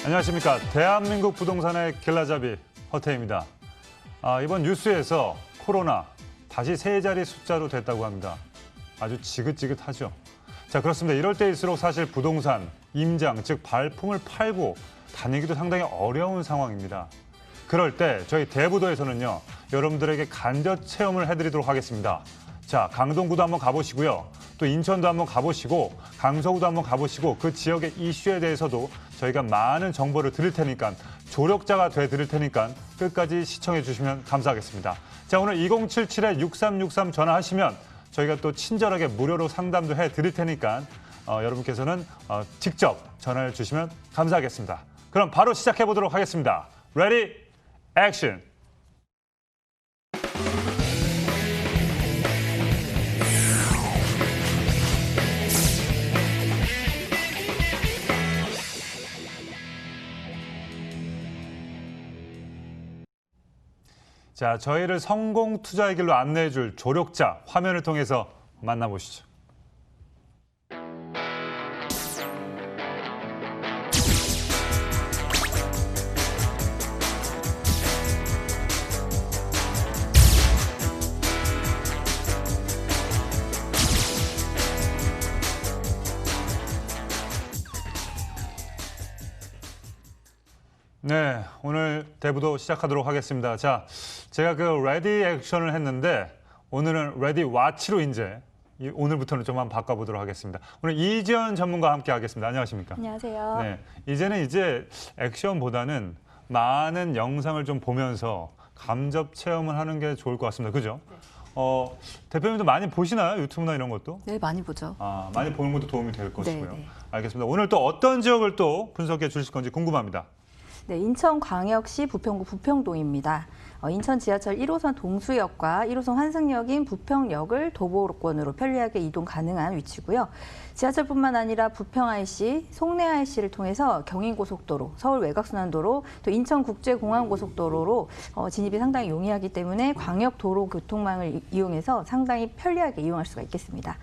안녕하십니까. 대한민국 부동산의 길라잡이 허태입니다. 이번 뉴스에서 코로나 다시 세 자리 숫자로 됐다고 합니다. 아주 지긋지긋하죠. 자, 그렇습니다. 이럴 때일수록 사실 부동산, 임장, 즉 발품을 팔고 다니기도 상당히 어려운 상황입니다. 그럴 때 저희 대부도에서는요, 여러분들에게 간접 체험을 해드리도록 하겠습니다. 자, 강동구도 한번 가보시고요. 또 인천도 한번 가보시고 강서구도 한번 가보시고 그 지역의 이슈에 대해서도 저희가 많은 정보를 드릴 테니까 조력자가 되드릴 테니까 끝까지 시청해 주시면 감사하겠습니다. 자, 오늘 2077-6363 전화하시면 저희가 또 친절하게 무료로 상담도 해드릴 테니까 여러분께서는 직접 전화를 주시면 감사하겠습니다. 그럼 바로 시작해 보도록 하겠습니다. 레디, 액션! 자, 저희를 성공 투자의 길로 안내해 줄 조력자 화면을 통해서 만나보시죠. 네, 오늘 대부도 시작하도록 하겠습니다. 자, 제가 그 레디 액션을 했는데 오늘은 레디 와치로 이제 오늘부터는 좀 한번 바꿔보도록 하겠습니다. 오늘 이지연 전문가와 함께 하겠습니다. 안녕하십니까? 안녕하세요. 네, 이제는 이제 액션보다는 많은 영상을 좀 보면서 감접 체험을 하는 게 좋을 것 같습니다. 그죠? 네. 대표님도 많이 보시나요? 유튜브나 이런 것도? 네, 많이 보죠. 많이 보는 것도 도움이 될 것이고요. 네. 알겠습니다. 오늘 또 어떤 지역을 또 분석해 주실 건지 궁금합니다. 네, 인천광역시 부평구 부평동입니다. 인천 지하철 1호선 동수역과 1호선 환승역인 부평역을 도보권으로 편리하게 이동 가능한 위치고요. 지하철뿐만 아니라 부평 IC, 송내 IC를 통해서 경인고속도로, 서울 외곽순환도로, 또 인천국제공항고속도로로 진입이 상당히 용이하기 때문에 광역도로교통망을 이용해서 상당히 편리하게 이용할 수가 있겠습니다.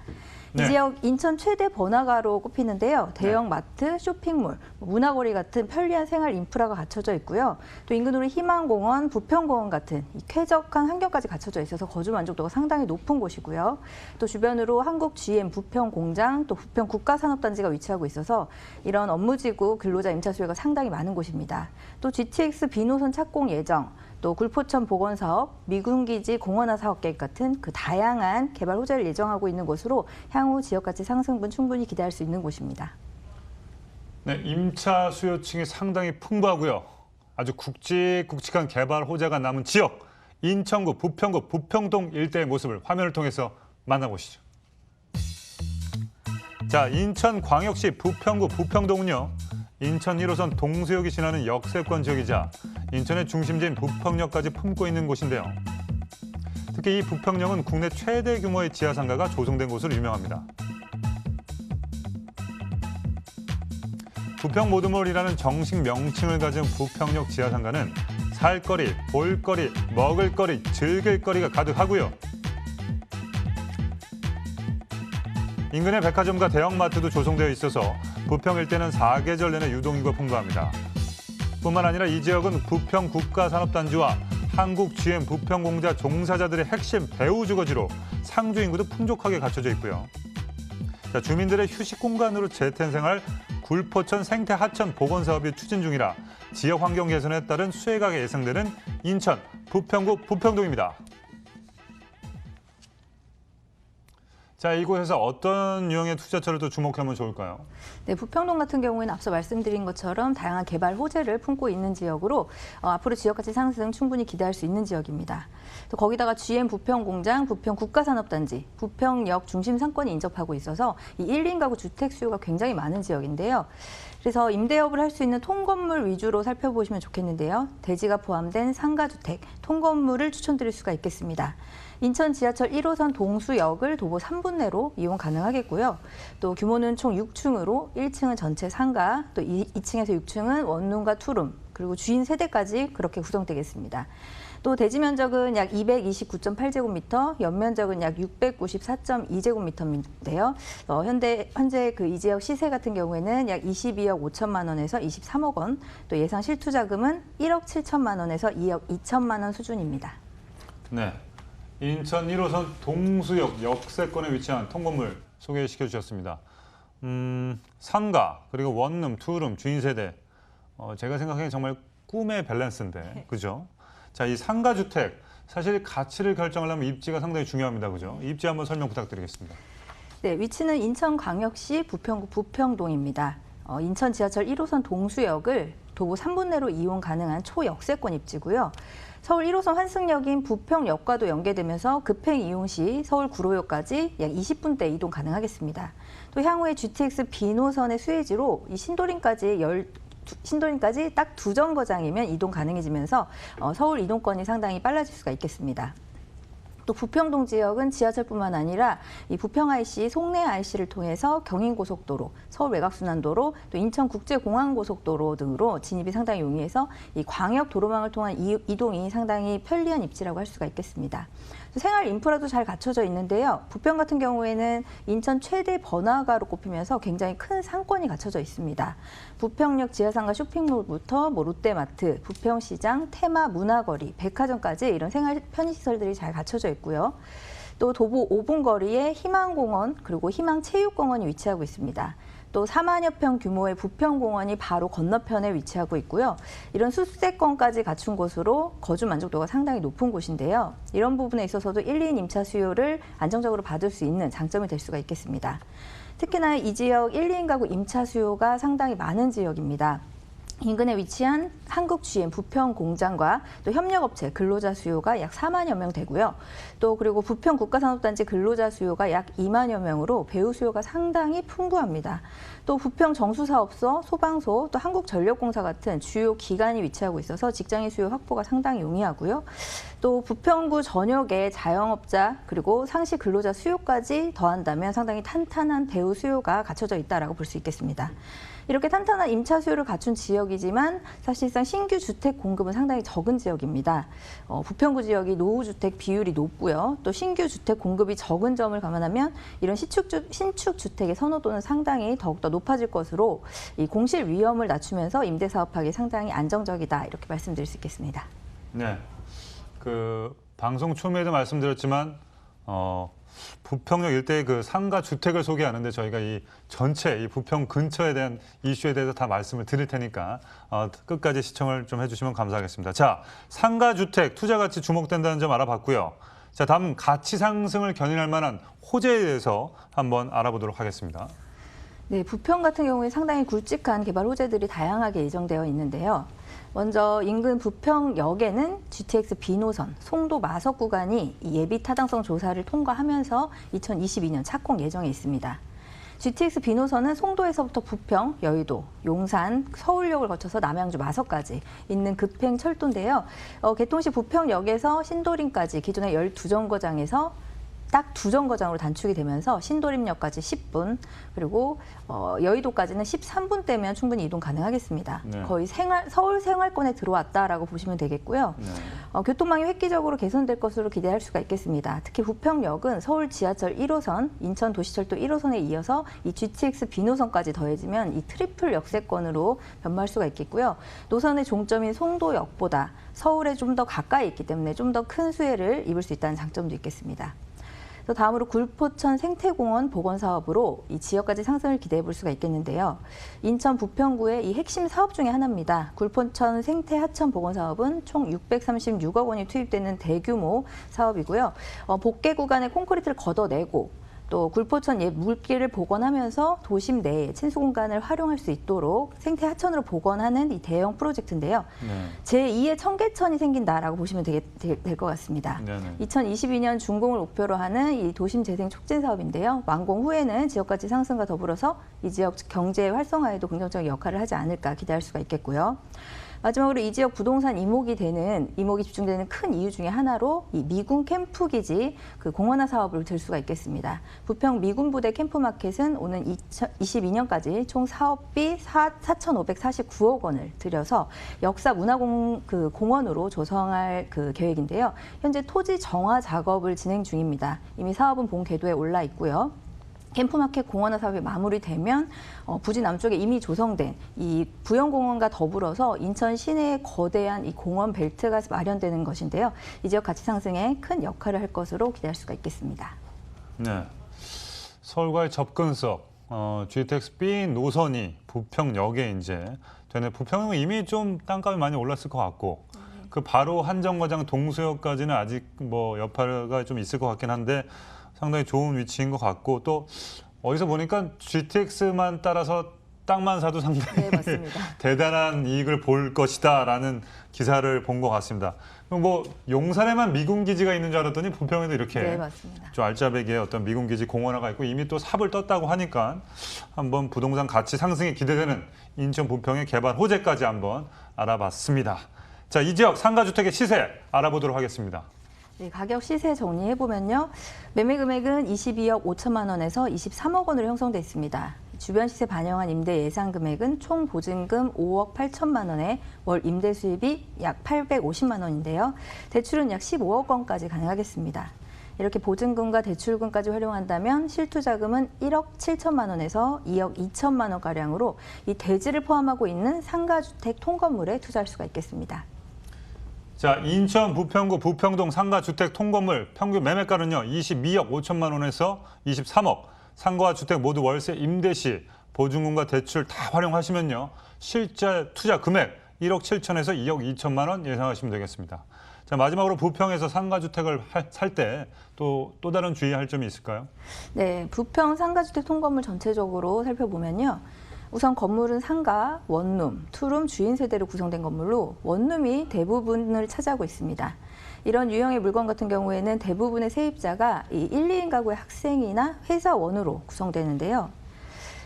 이 네. 지역 인천 최대 번화가로 꼽히는데요. 대형 마트, 쇼핑몰, 문화거리 같은 편리한 생활 인프라가 갖춰져 있고요. 또 인근으로 희망공원, 부평공원 같은 이 쾌적한 환경까지 갖춰져 있어서 거주 만족도가 상당히 높은 곳이고요. 또 주변으로 한국 GM 부평 공장, 또 부평 국가산업단지가 위치하고 있어서 이런 업무지구 근로자 임차 수요가 상당히 많은 곳입니다. 또 GTX 비노선 착공 예정, 또 굴포천 보건사업, 미군기지 공원화 사업 계획 같은 그 다양한 개발 호재를 예정하고 있는 곳으로 향후 지역가치 상승분 충분히 기대할 수 있는 곳입니다. 네, 임차 수요층이 상당히 풍부하고요. 아주 굵직굵직한 개발 호재가 남은 지역, 인천구, 부평구, 부평동 일대의 모습을 화면을 통해서 만나보시죠. 자, 인천광역시 부평구, 부평동은요. 인천 1호선 동수역이 지나는 역세권 지역이자 인천의 중심지인 부평역까지 품고 있는 곳인데요. 특히 이 부평역은 국내 최대 규모의 지하상가가 조성된 곳으로 유명합니다. 부평 모드몰이라는 정식 명칭을 가진 부평역 지하상가는 살거리, 볼거리, 먹을거리, 즐길거리가 가득하고요. 인근의 백화점과 대형마트도 조성되어 있어서 부평 일대는 사계절 내내 유동인구가 풍부합니다. 뿐만 아니라 이 지역은 부평 국가산업단지와 한국 GM 부평공자 종사자들의 핵심 배후주거지로 상주 인구도 풍족하게 갖춰져 있고요. 자, 주민들의 휴식 공간으로 재탄생할 굴포천 생태하천 복원 사업이 추진 중이라 지역 환경 개선에 따른 수혜가 예상되는 인천 부평구 부평동입니다. 자, 이곳에서 어떤 유형의 투자처를 또 주목하면 좋을까요? 네, 부평동 같은 경우에는 앞서 말씀드린 것처럼 다양한 개발 호재를 품고 있는 지역으로 앞으로 지역가치 상승 충분히 기대할 수 있는 지역입니다. 또 거기다가 GM 부평공장, 부평 국가산업단지, 부평역 중심 상권이 인접하고 있어서 이 1인 가구 주택 수요가 굉장히 많은 지역인데요. 그래서 임대업을 할 수 있는 통건물 위주로 살펴보시면 좋겠는데요. 대지가 포함된 상가주택, 통건물을 추천드릴 수가 있겠습니다. 인천 지하철 1호선 동수역을 도보 3분 내로 이용 가능하겠고요. 또 규모는 총 6층으로 1층은 전체 상가, 또 2층에서 6층은 원룸과 투룸, 그리고 주인 세대까지 그렇게 구성되겠습니다. 또 대지 면적은 약 229.8제곱미터, 연면적은 약 694.2제곱미터인데요. 현재 그 이 지역 시세 같은 경우에는 약 22억 5천만 원에서 23억 원, 또 예상 실투자금은 1억 7천만 원에서 2억 2천만 원 수준입니다. 네, 인천 1호선 동수역 역세권에 위치한 통건물 소개시켜 주셨습니다. 상가, 그리고 원룸, 투룸, 주인 세대. 제가 생각하기엔 정말 꿈의 밸런스인데, 그죠? 자, 이 상가 주택, 사실 가치를 결정하려면 입지가 상당히 중요합니다, 그죠? 입지 한번 설명 부탁드리겠습니다. 네, 위치는 인천광역시 부평구 부평동입니다. 인천 지하철 1호선 동수역을 도보 3분 내로 이용 가능한 초역세권 입지고요. 서울 1호선 환승역인 부평역과도 연계되면서 급행 이용 시 서울 구로역까지 약 20분대 이동 가능하겠습니다. 또 향후에 GTX B노선의 수혜지로 이 신도림까지 딱 2정거장이면 이동 가능해지면서 서울 이동권이 상당히 빨라질 수가 있겠습니다. 또 부평동 지역은 지하철뿐만 아니라 이 부평 IC, 송내 IC를 통해서 경인고속도로, 서울 외곽순환도로, 또 인천국제공항고속도로 등으로 진입이 상당히 용이해서 이 광역 도로망을 통한 이동이 상당히 편리한 입지라고 할 수가 있겠습니다. 생활 인프라도 잘 갖춰져 있는데요. 부평 같은 경우에는 인천 최대 번화가로 꼽히면서 굉장히 큰 상권이 갖춰져 있습니다. 부평역 지하상가 쇼핑몰부터 롯데마트, 부평시장, 테마, 문화거리, 백화점까지 이런 생활 편의시설들이 잘 갖춰져 있고요. 또 도보 5분 거리에 희망공원 그리고 희망체육공원이 위치하고 있습니다. 또 4만여 평 규모의 부평공원이 바로 건너편에 위치하고 있고요. 이런 수세권까지 갖춘 곳으로 거주 만족도가 상당히 높은 곳인데요. 이런 부분에 있어서도 1, 2인 임차 수요를 안정적으로 받을 수 있는 장점이 될 수가 있겠습니다. 특히나 이 지역 1, 2인 가구 임차 수요가 상당히 많은 지역입니다. 인근에 위치한 한국 GM 부평 공장과 또 협력업체 근로자 수요가 약 4만여 명 되고요. 또 그리고 부평 국가산업단지 근로자 수요가 약 2만여 명으로 배우 수요가 상당히 풍부합니다. 또 부평 정수사업소, 소방소, 또 한국전력공사 같은 주요 기관이 위치하고 있어서 직장인 수요 확보가 상당히 용이하고요. 또 부평구 전역의 자영업자 그리고 상시 근로자 수요까지 더한다면 상당히 탄탄한 배우 수요가 갖춰져 있다라고 볼 수 있겠습니다. 이렇게 탄탄한 임차 수요를 갖춘 지역이지만 사실상 신규 주택 공급은 상당히 적은 지역입니다. 부평구 지역이 노후주택 비율이 높고요. 또 신규 주택 공급이 적은 점을 감안하면 이런 신축 주택의 선호도는 상당히 더욱더 높아질 것으로 이 공실 위험을 낮추면서 임대 사업하기 상당히 안정적이다 이렇게 말씀드릴 수 있겠습니다. 네, 그 방송 초미에도 말씀드렸지만 부평역 일대의 그 상가 주택을 소개하는데 저희가 이 전체 이 부평 근처에 대한 이슈에 대해서 다 말씀을 드릴 테니까 끝까지 시청을 좀 해주시면 감사하겠습니다. 자, 상가 주택 투자 가치 주목된다는 점 알아봤고요. 자, 다음 가치 상승을 견인할 만한 호재에 대해서 한번 알아보도록 하겠습니다. 네, 부평 같은 경우에 상당히 굵직한 개발 호재들이 다양하게 예정되어 있는데요. 먼저 인근 부평역에는 GTX B노선, 송도 마석 구간이 예비 타당성 조사를 통과하면서 2022년 착공 예정에 있습니다. GTX B노선은 송도에서부터 부평, 여의도, 용산, 서울역을 거쳐서 남양주 마석까지 있는 급행 철도인데요. 개통 시 부평역에서 신도림까지 기존의 12정거장에서 딱 2정거장으로 단축이 되면서 신도림역까지 10분, 그리고 여의도까지는 13분대면 충분히 이동 가능하겠습니다. 네. 거의 서울 생활권에 들어왔다라고 보시면 되겠고요. 네. 교통망이 획기적으로 개선될 것으로 기대할 수가 있겠습니다. 특히 부평역은 서울 지하철 1호선, 인천 도시철도 1호선에 이어서 이 GTX B노선까지 더해지면 이 트리플 역세권으로 변모할 수가 있겠고요. 노선의 종점인 송도역보다 서울에 좀 더 가까이 있기 때문에 좀 더 큰 수혜를 입을 수 있다는 장점도 있겠습니다. 또 다음으로 굴포천 생태공원 복원 사업으로 이 지역까지 상승을 기대해 볼 수가 있겠는데요. 인천 부평구의 이 핵심 사업 중에 하나입니다. 굴포천 생태 하천 복원 사업은 총 636억 원이 투입되는 대규모 사업이고요. 복개 구간에 콘크리트를 걷어내고 또 굴포천 옛 물길을 복원하면서 도심 내에 친수 공간을 활용할 수 있도록 생태 하천으로 복원하는 이 대형 프로젝트인데요. 네. 제2의 청계천이 생긴다라고 보시면 될 것 같습니다. 네네. 2022년 준공을 목표로 하는 이 도심 재생 촉진 사업인데요. 완공 후에는 지역가치 상승과 더불어서 이 지역 경제 활성화에도 긍정적인 역할을 하지 않을까 기대할 수가 있겠고요. 마지막으로 이 지역 부동산 이목이 집중되는 큰 이유 중에 하나로 이 미군 캠프 기지 그 공원화 사업을 들 수가 있겠습니다. 부평 미군 부대 캠프마켓은 오는 2022년까지 총 사업비 4,549억 원을 들여서 역사 문화공원으로 조성할 그 계획인데요. 현재 토지 정화 작업을 진행 중입니다. 이미 사업은 본 궤도에 올라 있고요. 캠프마켓 공원화 사업이 마무리되면 부지 남쪽에 이미 조성된 이 부영공원과 더불어서 인천 시내에 거대한 이 공원 벨트가 마련되는 것인데요. 이 지역 가치 상승에 큰 역할을 할 것으로 기대할 수가 있겠습니다. 네, 서울과의 접근석, GTX B 노선이 부평역에 이제 되네. 부평은 이미 좀 땅값이 많이 올랐을 것 같고 그 바로 한정거장 동수역까지는 아직 뭐 여파가 좀 있을 것 같긴 한데 상당히 좋은 위치인 것 같고 또 어디서 보니까 GTX만 따라서 땅만 사도 상당히 네, 맞습니다. 대단한 이익을 볼 것이다라는 기사를 본 것 같습니다. 뭐 용산에만 미군 기지가 있는 줄 알았더니 부평에도 이렇게 네, 맞습니다. 좀 알짜배기의 어떤 미군 기지 공원화가 있고 이미 또 삽을 떴다고 하니까 한번 부동산 가치 상승이 기대되는 인천 부평의 개발 호재까지 한번 알아봤습니다. 자, 이 지역 상가주택의 시세 알아보도록 하겠습니다. 네, 가격 시세 정리해보면요. 매매 금액은 22억 5천만 원에서 23억 원으로 형성돼 있습니다. 주변 시세 반영한 임대 예상 금액은 총 보증금 5억 8천만 원에 월 임대 수입이 약 850만 원인데요. 대출은 약 15억 원까지 가능하겠습니다. 이렇게 보증금과 대출금까지 활용한다면 실투자금은 1억 7천만 원에서 2억 2천만 원가량으로 이 대지를 포함하고 있는 상가주택 통건물에 투자할 수가 있겠습니다. 자, 인천 부평구 부평동 상가주택 통건물 평균 매매가는요 22억 5천만 원에서 23억. 상가와 주택 모두 월세 임대 시 보증금과 대출 다 활용하시면요 실제 투자 금액 1억 7천에서 2억 2천만 원 예상하시면 되겠습니다. 자, 마지막으로 부평에서 상가주택을 살 때 또 다른 주의할 점이 있을까요? 네, 부평 상가주택 통건물 전체적으로 살펴보면요. 우선 건물은 상가, 원룸, 투룸, 주인 세대로 구성된 건물로 원룸이 대부분을 차지하고 있습니다. 이런 유형의 물건 같은 경우에는 대부분의 세입자가 이 1, 2인 가구의 학생이나 회사원으로 구성되는데요.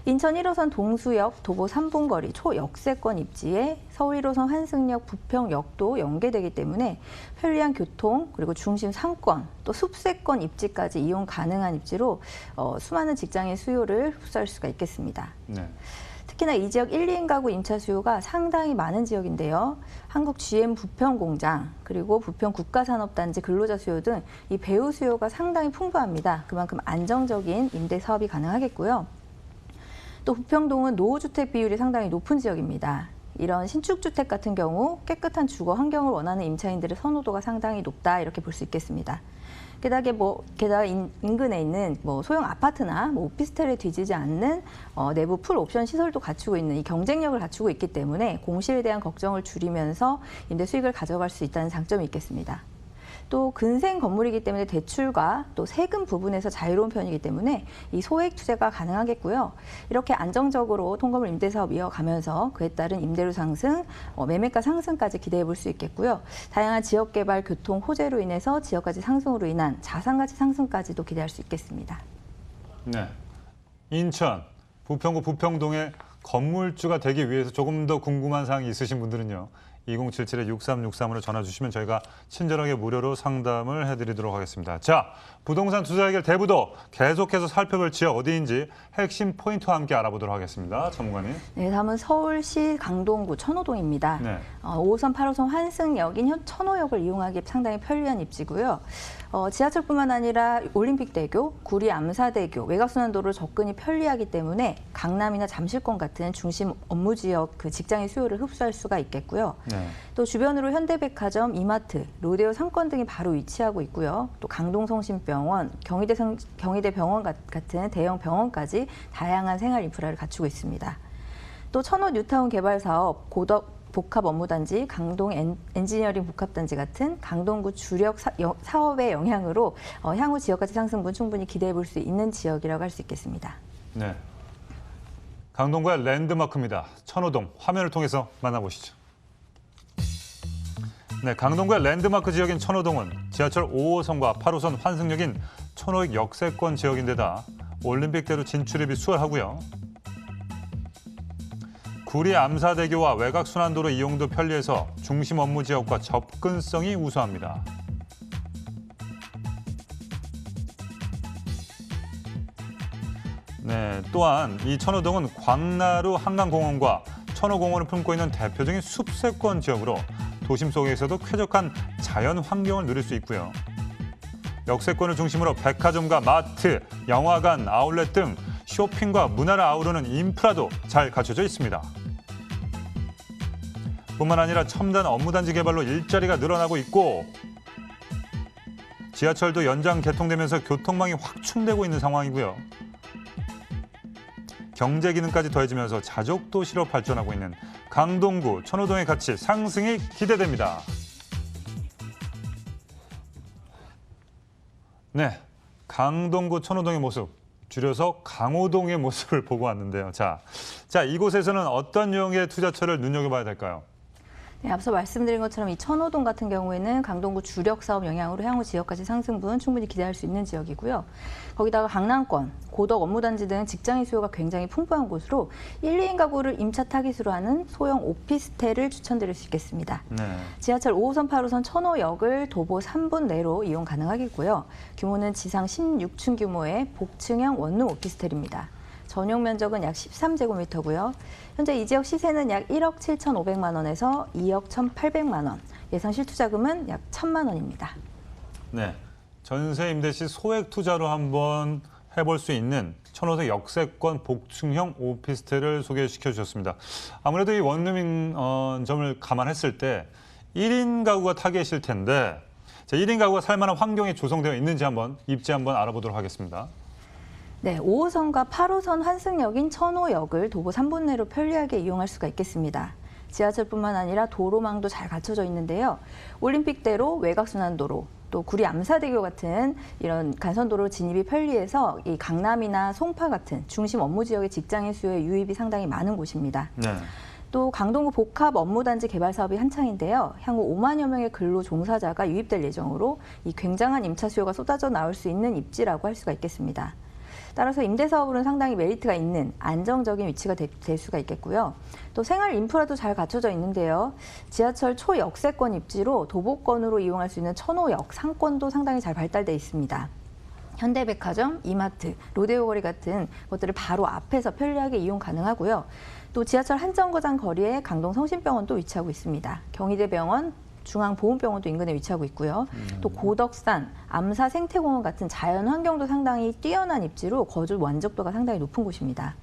인천 1호선 동수역 도보 3분거리 초역세권 입지에 서울 1호선 환승역 부평역도 연계되기 때문에 편리한 교통 그리고 중심 상권 또 숲세권 입지까지 이용 가능한 입지로 수많은 직장인 수요를 흡수할 수가 있겠습니다. 네. 특히나 이 지역 1, 2인 가구 임차 수요가 상당히 많은 지역인데요. 한국 GM 부평 공장 그리고 부평 국가산업단지 근로자 수요 등 이 배우 수요가 상당히 풍부합니다. 그만큼 안정적인 임대 사업이 가능하겠고요. 또 부평동은 노후주택 비율이 상당히 높은 지역입니다. 이런 신축주택 같은 경우 깨끗한 주거 환경을 원하는 임차인들의 선호도가 상당히 높다 이렇게 볼 수 있겠습니다. 게다가 인근에 있는 소형 아파트나 오피스텔에 뒤지지 않는 내부 풀 옵션 시설도 갖추고 있는 이 경쟁력을 갖추고 있기 때문에 공실에 대한 걱정을 줄이면서 임대 수익을 가져갈 수 있다는 장점이 있겠습니다. 또 근생 건물이기 때문에 대출과 또 세금 부분에서 자유로운 편이기 때문에 이 소액 투자가 가능하겠고요. 이렇게 안정적으로 통건물 임대 사업 이어가면서 그에 따른 임대료 상승, 매매가 상승까지 기대해 볼 수 있겠고요. 다양한 지역 개발, 교통 호재로 인해서 지역가치 상승으로 인한 자산가치 상승까지도 기대할 수 있겠습니다. 네, 인천 부평구 부평동의 건물주가 되기 위해서 조금 더 궁금한 사항이 있으신 분들은요. 2077-6363으로 전화 주시면 저희가 친절하게 무료로 상담을 해드리도록 하겠습니다. 자, 부동산 투자 해결 대부도 계속해서 살펴볼 지역 어디인지 핵심 포인트와 함께 알아보도록 하겠습니다. 전문가님. 네, 다음은 서울시 강동구 천호동입니다. 네. 5호선, 8호선 환승역인 현 천호역을 이용하기 상당히 편리한 입지고요. 지하철뿐만 아니라 올림픽대교, 구리 암사대교, 외곽순환도로 접근이 편리하기 때문에 강남이나 잠실권 같은 중심 업무 지역 그 직장인 수요를 흡수할 수가 있겠고요. 네. 또 주변으로 현대백화점, 이마트, 로데오 상권 등이 바로 위치하고 있고요. 또 강동성심병원, 경희대 병원 같은 대형 병원까지 다양한 생활 인프라를 갖추고 있습니다. 또 천호 뉴타운 개발 사업, 고덕 복합 업무단지, 강동 엔지니어링 복합단지 같은 강동구 주력 사업의 영향으로 향후 지역가치 상승분 충분히 기대해 볼 수 있는 지역이라고 할 수 있겠습니다. 네. 강동구의 랜드마크입니다. 천호동 화면을 통해서 만나보시죠. 네, 강동구의 랜드마크 지역인 천호동은 지하철 5호선과 8호선 환승역인 천호역 역세권 지역인데다 올림픽대로 진출입이 수월하고요. 구리 암사대교와 외곽순환도로 이용도 편리해서 중심 업무 지역과 접근성이 우수합니다. 네, 또한 이 천호동은 광나루 한강공원과 천호공원을 품고 있는 대표적인 숲세권 지역으로 도심 속에서도 쾌적한 자연 환경을 누릴 수 있고요. 역세권을 중심으로 백화점과 마트, 영화관, 아울렛 등 쇼핑과 문화를 아우르는 인프라도 잘 갖춰져 있습니다. 뿐만 아니라 첨단 업무단지 개발로 일자리가 늘어나고 있고 지하철도 연장 개통되면서 교통망이 확충되고 있는 상황이고요. 경제 기능까지 더해지면서 자족 도시로 발전하고 있는 강동구, 천호동의 가치 상승이 기대됩니다. 네, 강동구, 천호동의 모습, 줄여서 강호동의 모습을 보고 왔는데요. 자, 이곳에서는 어떤 유형의 투자처를 눈여겨봐야 될까요? 네, 앞서 말씀드린 것처럼 이 천호동 같은 경우에는 강동구 주력 사업 영향으로 향후 지역가치 상승분 충분히 기대할 수 있는 지역이고요. 거기다가 강남권, 고덕 업무단지 등 직장인 수요가 굉장히 풍부한 곳으로 1, 2인 가구를 임차 타깃으로 하는 소형 오피스텔을 추천드릴 수 있겠습니다. 네. 지하철 5호선, 8호선 천호역을 도보 3분 내로 이용 가능하겠고요. 규모는 지상 16층 규모의 복층형 원룸 오피스텔입니다. 전용 면적은 약 13제곱미터고요. 현재 이 지역 시세는 약 1억 7,500만 원에서 2억 1,800만 원, 예상 실투자금은 약 1,000만 원입니다. 네, 전세 임대 시 소액 투자로 한번 해볼 수 있는 천호동 역세권 복층형 오피스텔을 소개시켜 주셨습니다. 아무래도 이 원룸인 점을 감안했을 때 1인 가구가 타겟일 텐데 1인 가구가 살만한 환경이 조성되어 있는지 입지 한번 알아보도록 하겠습니다. 네, 5호선과 8호선 환승역인 천호역을 도보 3분 내로 편리하게 이용할 수가 있겠습니다. 지하철뿐만 아니라 도로망도 잘 갖춰져 있는데요. 올림픽대로, 외곽순환도로, 또 구리 암사대교 같은 이런 간선도로 진입이 편리해서 이 강남이나 송파 같은 중심 업무 지역의 직장인 수요의 유입이 상당히 많은 곳입니다. 네. 또 강동구 복합 업무단지 개발 사업이 한창인데요. 향후 5만여 명의 근로 종사자가 유입될 예정으로 이 굉장한 임차 수요가 쏟아져 나올 수 있는 입지라고 할 수가 있겠습니다. 따라서 임대사업으로는 상당히 메리트가 있는 안정적인 위치가 될 수가 있겠고요. 또 생활 인프라도 잘 갖춰져 있는데요. 지하철 초역세권 입지로 도보권으로 이용할 수 있는 천호역 상권도 상당히 잘 발달돼 있습니다. 현대백화점, 이마트, 로데오거리 같은 것들을 바로 앞에서 편리하게 이용 가능하고요. 또 지하철 한정거장 거리에 강동 성심병원도 위치하고 있습니다. 경희대병원, 중앙보훈병원도 인근에 위치하고 있고요. 또 고덕산, 암사 생태공원 같은 자연 환경도 상당히 뛰어난 입지로 거주 만족도가 상당히 높은 곳입니다.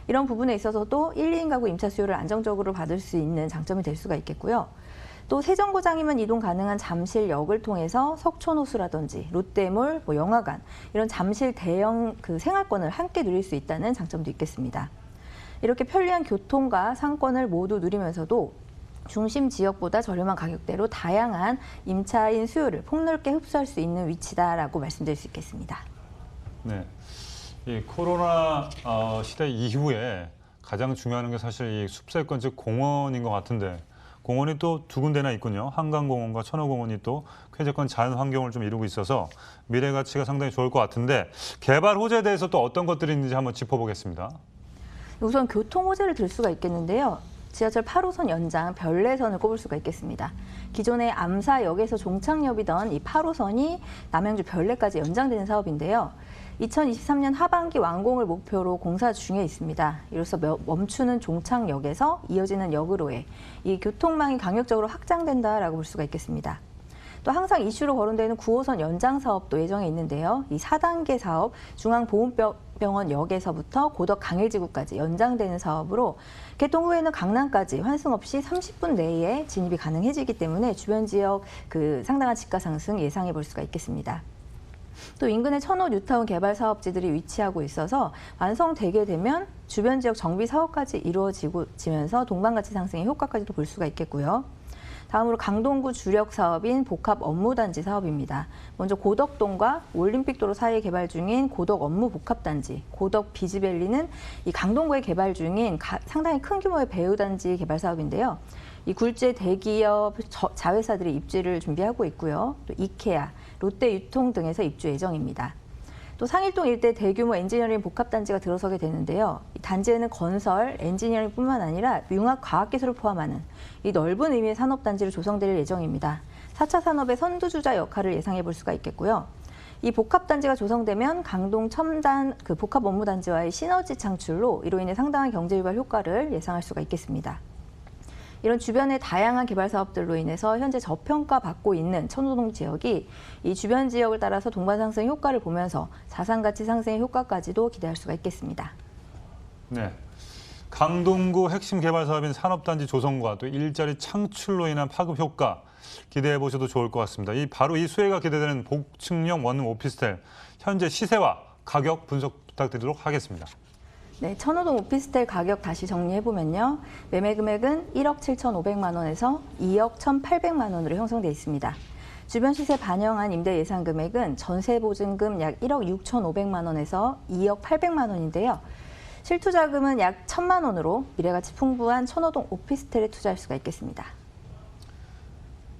이런 부분에 있어서도 1, 2인 가구 임차 수요를 안정적으로 받을 수 있는 장점이 될 수가 있겠고요. 또 세정거장이면 이동 가능한 잠실역을 통해서 석촌호수라든지 롯데몰, 영화관 이런 잠실 대형 생활권을 함께 누릴 수 있다는 장점도 있겠습니다. 이렇게 편리한 교통과 상권을 모두 누리면서도 중심 지역보다 저렴한 가격대로 다양한 임차인 수요를 폭넓게 흡수할 수 있는 위치다라고 말씀드릴 수 있겠습니다. 네, 이 코로나 시대 이후에 가장 중요한 게 사실 이 숲세권 즉 공원인 것 같은데 공원이 또 두 군데나 있군요. 한강공원과 천호공원이 또 쾌적한 자연 환경을 좀 이루고 있어서 미래 가치가 상당히 좋을 것 같은데 개발 호재에 대해서 또 어떤 것들이 있는지 한번 짚어보겠습니다. 우선 교통 호재를 들 수가 있겠는데요. 지하철 8호선 연장 별내선을 꼽을 수가 있겠습니다. 기존의 암사역에서 종착역이던 이 8호선이 남양주 별내까지 연장되는 사업인데요. 2023년 하반기 완공을 목표로 공사 중에 있습니다. 이로써 멈추는 종착역에서 이어지는 역으로의 이 교통망이 강력적으로 확장된다라고 볼 수가 있겠습니다. 또 항상 이슈로 거론되는 9호선 연장 사업도 예정에 있는데요. 이 4단계 사업 중앙보훈병원역에서부터 고덕 강일지구까지 연장되는 사업으로 개통 후에는 강남까지 환승 없이 30분 내에 진입이 가능해지기 때문에 주변 지역 상당한 지가 상승 예상해 볼 수가 있겠습니다. 또 인근의 천호 뉴타운 개발 사업지들이 위치하고 있어서 완성되게 되면 주변 지역 정비 사업까지 이루어지면서 동반가치 상승의 효과까지도 볼 수가 있겠고요. 다음으로 강동구 주력 사업인 복합 업무단지 사업입니다. 먼저 고덕동과 올림픽도로 사이에 개발 중인 고덕 업무 복합단지, 고덕 비즈밸리는 이 강동구에 개발 중인 상당히 큰 규모의 배우단지 개발 사업인데요. 이 굴지의 대기업 자회사들이 입주를 준비하고 있고요. 또 이케아, 롯데유통 등에서 입주 예정입니다. 또 상일동 일대 대규모 엔지니어링 복합단지가 들어서게 되는데요. 이 단지에는 건설, 엔지니어링뿐만 아니라 융합 과학기술을 포함하는 이 넓은 의미의 산업단지로 조성될 예정입니다. 4차 산업의 선두주자 역할을 예상해 볼 수가 있겠고요. 이 복합단지가 조성되면 강동 첨단 복합업무단지와의 시너지 창출로 이로 인해 상당한 경제유발 효과를 예상할 수가 있겠습니다. 이런 주변의 다양한 개발 사업들로 인해서 현재 저평가받고 있는 천호동 지역이 이 주변 지역을 따라서 동반 상승 효과를 보면서 자산 가치 상승의 효과까지도 기대할 수가 있겠습니다. 네. 강동구 핵심 개발 사업인 산업단지 조성과 또 일자리 창출로 인한 파급 효과 기대해 보셔도 좋을 것 같습니다. 바로 이 수혜가 기대되는 복층형 원룸 오피스텔 현재 시세와 가격 분석 부탁드리도록 하겠습니다. 네, 천호동 오피스텔 가격 다시 정리해보면요. 매매 금액은 1억 7,500만 원에서 2억 1,800만 원으로 형성돼 있습니다. 주변 시세 반영한 임대 예상 금액은 전세 보증금 약 1억 6,500만 원에서 2억 800만 원인데요. 실투자금은 약 1,000만 원으로 미래가치 풍부한 천호동 오피스텔에 투자할 수가 있겠습니다.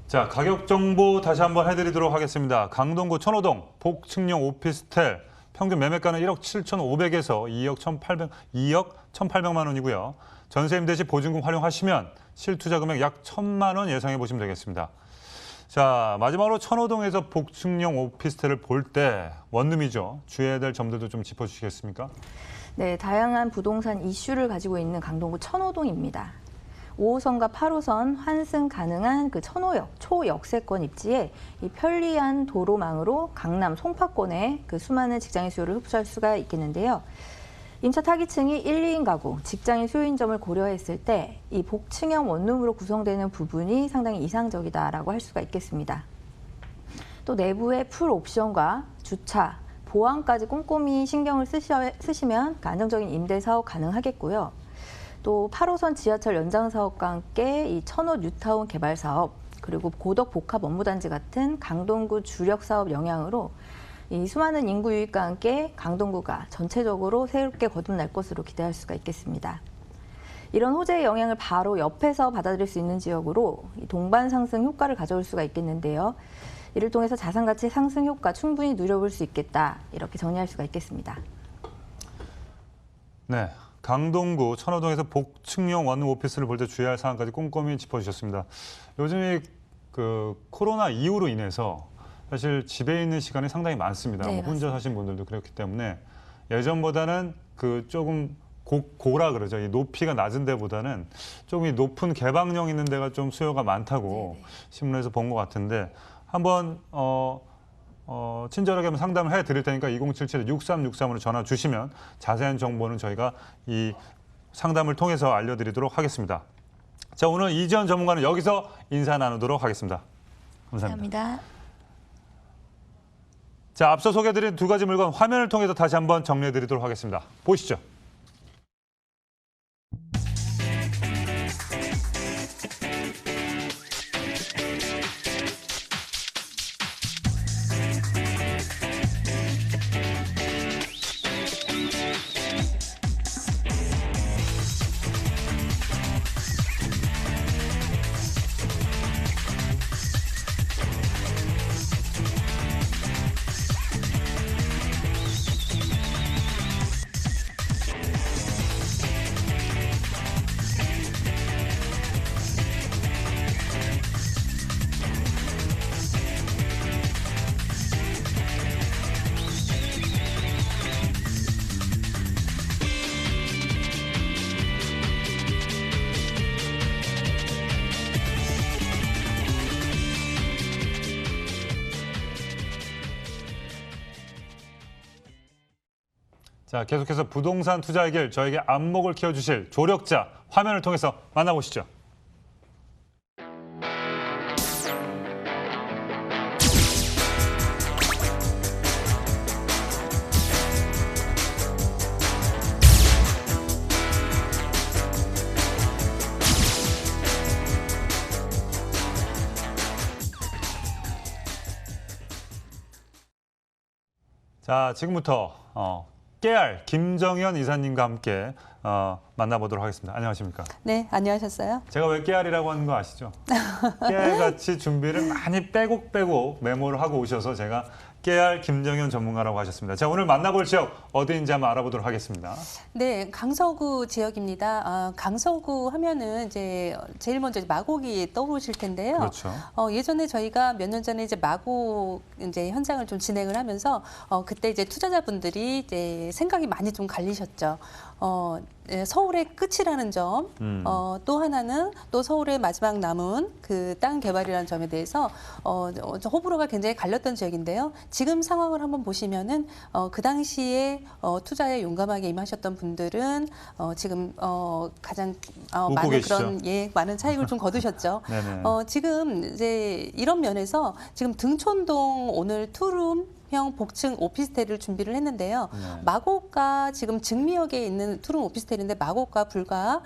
자, 가격 정보 다시 한번 해드리도록 하겠습니다. 강동구 천호동 복층형 오피스텔 평균 매매가는 1억 7,500에서 2억 1,800만 원이고요. 전세 임대 시 보증금 활용하시면 실투자 금액 약 1,000만 원 예상해 보시면 되겠습니다. 자, 마지막으로 천호동에서 복층형 오피스텔을 볼 때 원룸이죠. 주의해야 될 점들도 좀 짚어주시겠습니까? 네, 다양한 부동산 이슈를 가지고 있는 강동구 천호동입니다. 5호선과 8호선 환승 가능한 천호역 초역세권 입지에 이 편리한 도로망으로 강남 송파권의 수많은 직장인 수요를 흡수할 수가 있겠는데요. 임차 타깃층이 1, 2인 가구, 직장인 수요인점을 고려했을 때 이 복층형 원룸으로 구성되는 부분이 상당히 이상적이다라고 할 수가 있겠습니다. 또 내부의 풀 옵션과 주차, 보안까지 꼼꼼히 신경을 쓰시면 안정적인 임대 사업 가능하겠고요. 또 8호선 지하철 연장 사업과 함께 이 천호 뉴타운 개발 사업 그리고 고덕 복합 업무단지 같은 강동구 주력 사업 영향으로 이 수많은 인구 유입과 함께 강동구가 전체적으로 새롭게 거듭날 것으로 기대할 수가 있겠습니다. 이런 호재의 영향을 바로 옆에서 받아들일 수 있는 지역으로 이 동반 상승 효과를 가져올 수가 있겠는데요. 이를 통해서 자산 가치 상승 효과 충분히 누려볼 수 있겠다 이렇게 정리할 수가 있겠습니다. 네. 강동구 천호동에서 복층형 원룸 오피스를 볼 때 주의할 사항까지 꼼꼼히 짚어주셨습니다. 요즘 코로나 이후로 인해서 사실 집에 있는 시간이 상당히 많습니다. 네, 혼자 사신 분들도 그렇기 때문에 예전보다는 조금 고라 그러죠. 이 높이가 낮은 데보다는 조금 이 높은 개방형 있는 데가 좀 수요가 많다고 신문에서 본 것 같은데 한번 친절하게 한번 상담을 해드릴 테니까 2077-6363으로 전화 주시면 자세한 정보는 저희가 이 상담을 통해서 알려드리도록 하겠습니다. 자, 오늘 이지연 전문가는 여기서 인사 나누도록 하겠습니다. 감사합니다. 감사합니다. 자, 앞서 소개해드린 두 가지 물건 화면을 통해서 다시 한번 정리해드리도록 하겠습니다. 보시죠. 자, 계속해서 부동산 투자 해결 저에게 안목을 키워주실 조력자 화면을 통해서 만나보시죠. 자, 지금부터 깨알 김정현 이사님과 함께 만나보도록 하겠습니다. 안녕하십니까? 네, 안녕하셨어요? 제가 왜 깨알이라고 하는 거 아시죠? 깨알같이 준비를 많이 빼곡 메모를 하고 오셔서 제가 깨알 김정현 전문가라고 하셨습니다. 자, 오늘 만나볼 지역 어디인지 한번 알아보도록 하겠습니다. 네, 강서구 지역입니다. 강서구 하면은 이제 제일 먼저 마곡이 떠오르실 텐데요. 그렇죠. 예전에 저희가 몇 년 전에 이제 마곡 이제 현장을 좀 진행을 하면서 그때 이제 투자자분들이 이제 생각이 많이 좀 갈리셨죠. 서울의 끝이라는 점, 또 하나는 또 서울의 마지막 남은 그 땅 개발이라는 점에 대해서 호불호가 굉장히 갈렸던 지역인데요. 지금 상황을 한번 보시면은 그 당시에 투자에 용감하게 임하셨던 분들은 지금 가장 웃고 많은 계시죠? 그런 많은 차익을 좀 거두셨죠. 네네. 지금 이제 이런 면에서 지금 등촌동 오늘 투룸형 복층 오피스텔을 준비를 했는데요. 네. 마곡과 지금 증미역에 있는 투룸 오피스텔인데 마곡과 불과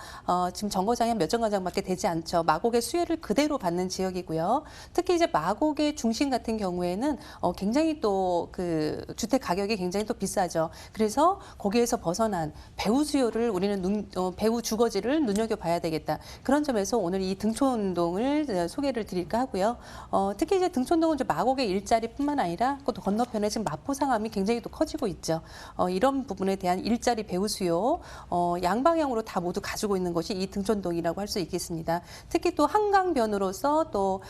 지금 정거장이 한 몇 정거장밖에 되지 않죠. 마곡의 수혜를 그대로 받는 지역이고요. 특히 이제 마곡의 중심 같은 경우에는 굉장히 또 그 주택 가격이 굉장히 또 비싸죠. 그래서 거기에서 벗어난 배우 수요를 우리는 배우 주거지를 눈여겨봐야 되겠다. 그런 점에서 오늘 이 등촌동을 소개를 드릴까 하고요. 특히 이제 등촌동은 이제 마곡의 일자리뿐만 아니라 또 건너편에 지금 마포 상암이 굉장히 또 커지고 있죠. 이런 부분에 대한 일자리 배우 수요 양방향으로 다 모두 가지고 있는 것이 이 등촌동이라고 할 수 있겠습니다. 특히 또 한강변으로서 또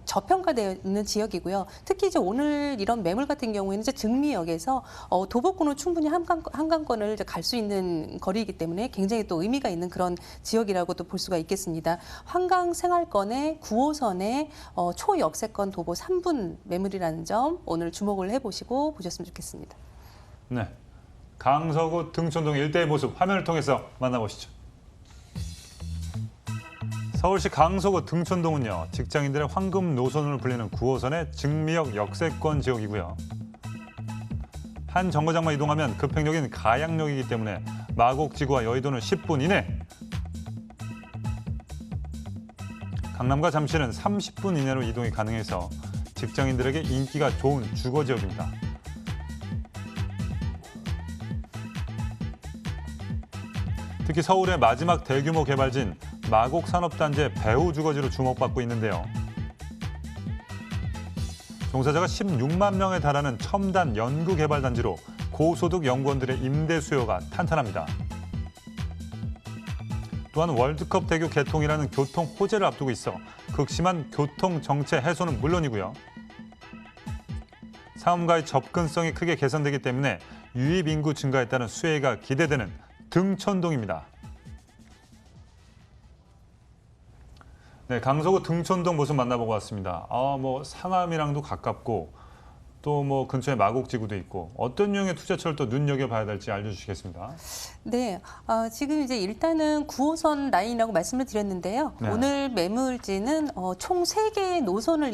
저평가되어 있는 지역이고요. 특히 이제 오늘 이런 매물 같은 경우에는 이제 증미역에서 도보권은 충분히 한강권을 갈 수 있는 거리이기 때문에 굉장히 또 의미가 있는 그런 지역이라고도 볼 수가 있겠습니다. 한강 생활권의 9호선의 초역세권 도보 3분 매물이라는 점 오늘 주목을 해보시고 보셨으면 좋겠습니다. 네, 강서구 등촌동 일대의 모습 화면을 통해서 만나보시죠. 서울시 강서구 등촌동은요, 직장인들의 황금 노선으로 불리는 9호선의 증미역 역세권 지역이고요. 한 정거장만 이동하면 급행역인 가양역이기 때문에 마곡지구와 여의도는 10분 이내, 강남과 잠실은 30분 이내로 이동이 가능해서 직장인들에게 인기가 좋은 주거 지역입니다. 특히 서울의 마지막 대규모 개발지인 마곡 산업단지의 배후 주거지로 주목받고 있는데요. 종사자가 16만 명에 달하는 첨단 연구개발단지로 고소득 연구원들의 임대 수요가 탄탄합니다. 또한 월드컵 대교 개통이라는 교통 호재를 앞두고 있어 극심한 교통 정체 해소는 물론이고요. 상업과의 접근성이 크게 개선되기 때문에 유입 인구 증가에 따른 수혜가 기대되는 등촌동입니다. 네, 강서구 등촌동 모습 만나보고 왔습니다. 뭐 상암이랑도 가깝고 또 뭐 근처에 마곡지구도 있고 어떤 유형의 투자처를 또 눈여겨봐야 될지 알려주시겠습니다. 네, 지금 이제 일단은 9호선 라인이라고 말씀을 드렸는데요. 네. 오늘 매물지는 총 3개의 노선을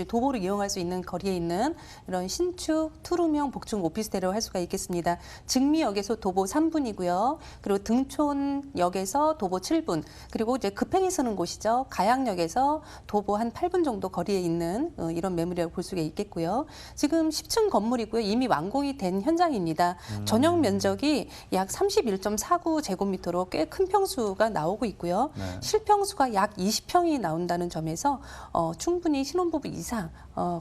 도보를 이용할 수 있는 거리에 있는 이런 신축 투룸형 복층 오피스텔이라고 할 수가 있겠습니다. 증미역에서 도보 3분이고요. 그리고 등촌역에서 도보 7분, 그리고 이제 급행이 서는 곳이죠. 가양역에서 도보 한 8분 정도 거리에 있는 이런 매물이라고 볼 수가 있겠고요. 지금 10층 건물이고요. 이미 완공이 된 현장입니다. 전용 면적이 약 31.49제곱미터로 꽤 큰 평수가 나오고 있고요. 네. 실평수가 약 20평이 나온다는 점에서 충분히 신혼부부 이상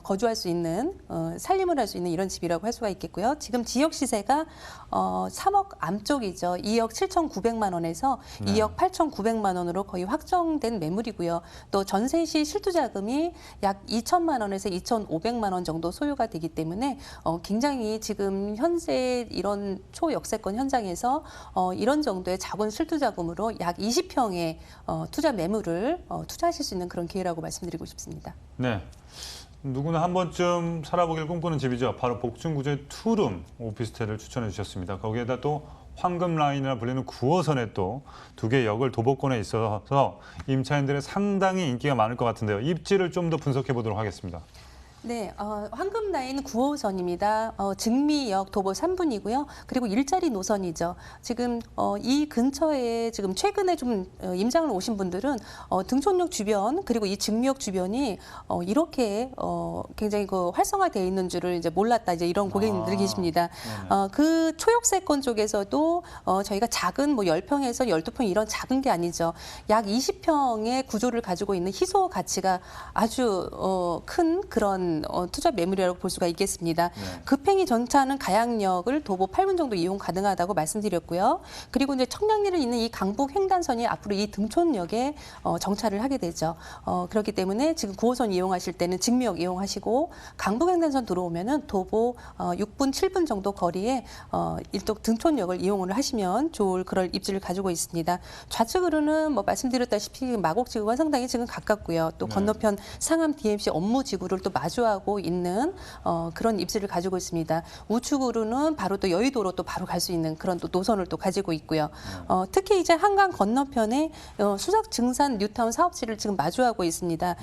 거주할 수 있는 살림을 할 수 있는 이런 집이라고 할 수가 있겠고요. 지금 지역 시세가 3억 안쪽이죠. 2억 7,900만 원에서 네. 2억 8,900만 원으로 거의 확정된 매물이고요. 또 전세 시 실투자금이 약 2천만 원에서 2,500만 원 정도 소요가 되기 때문에 굉장히 지금 현재 이런 초역세권 현장에서 이런 정도의 자본 실투자금으로 약 20평의 투자 매물을 투자하실 수 있는 그런 기회라고 말씀드리고 싶습니다. 네, 누구나 한 번쯤 살아보길 꿈꾸는 집이죠. 바로 복층 구조의 투룸 오피스텔을 추천해 주셨습니다. 거기에다 또 황금 라인이라 불리는 9호선에 또 2개 역을 도보권에 있어서 임차인들의 상당히 인기가 많을 것 같은데요. 입지를 좀 더 분석해 보도록 하겠습니다. 네, 황금 라인 9호선입니다. 증미역 도보 3분이고요. 그리고 일자리 노선이죠. 지금 이 근처에 지금 최근에 좀 임장을 오신 분들은 등촌역 주변 그리고 이 증미역 주변이 이렇게 굉장히 그 활성화되어 있는 줄을 이제 몰랐다 이제 이런 고객님들이 계십니다. 그 초역세권 쪽에서도 저희가 작은 뭐 10평에서 12평 이런 작은 게 아니죠. 약 20평의 구조를 가지고 있는 희소 가치가 아주 큰 그런 그런 투자 매물이라고 볼 수가 있겠습니다. 네. 급행이 전차하는 가양역을 도보 8분 정도 이용 가능하다고 말씀드렸고요. 그리고 이제 청량리를 잇는 이 강북 횡단선이 앞으로 이 등촌역에 정차를 하게 되죠. 그렇기 때문에 지금 9호선 이용하실 때는 직미역 이용하시고 강북 횡단선 들어오면은 도보 6분, 7분 정도 거리에 일동 등촌역을 이용을 하시면 좋을 그럴 입지를 가지고 있습니다. 좌측으로는 뭐 말씀드렸다시피 마곡지구가 상당히 지금 가깝고요. 또 네. 건너편 상암 DMC 업무지구를 또 마주하고 있는 그런 입지를 가지고 있습니다. 우측으로는 바로 또 여의도로 또 바로 갈 수 있는 그런 또 노선을 또 가지고 있고요. 특히 이제 한강 건너편에 수석 증산 뉴타운 사업지를 지금 마주하고 있습니다.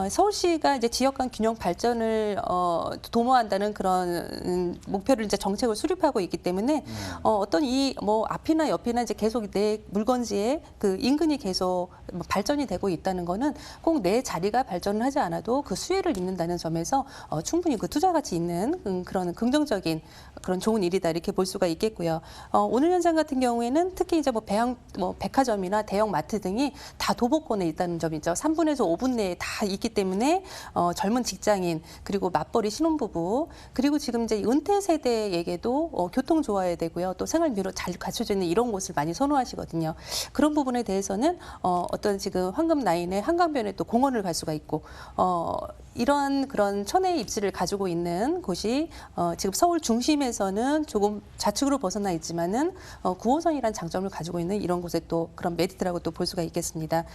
서울시가 이제 지역 간 균형 발전을 도모한다는 그런 목표를 이제 정책을 수립하고 있기 때문에 어떤 이 뭐 앞이나 옆이나 이제 계속 내 물건지에 그 인근이 계속 발전이 되고 있다는 거는 꼭 내 자리가 발전을 하지 않아도 그 수혜를 입는다는 점에서 충분히 그 투자 가치 있는 그런 긍정적인 그런 좋은 일이다 이렇게 볼 수가 있겠고요. 오늘 현장 같은 경우에는 특히 이제 뭐 백화점이나 대형 마트 등이 다 도보권에 있다는 점이죠. 3분에서 5분 내에 다 있기 때문에 젊은 직장인 그리고 맞벌이 신혼부부 그리고 지금 이제 은퇴 세대에게도 교통 좋아야 되고요. 또 생활비로 잘 갖춰져 있는 이런 곳을 많이 선호하시거든요. 그런 부분에 대해서는 어떤 지금 황금 라인의 한강변에 또 공원을 갈 수가 있고 이런 그런 천혜의 입지를 가지고 있는 곳이 지금 서울 중심에서는 조금 좌측으로 벗어나 있지만은 9호선이라는 장점을 가지고 있는 이런 곳에 또 그런 메리트라고 또 볼 수가 있겠습니다.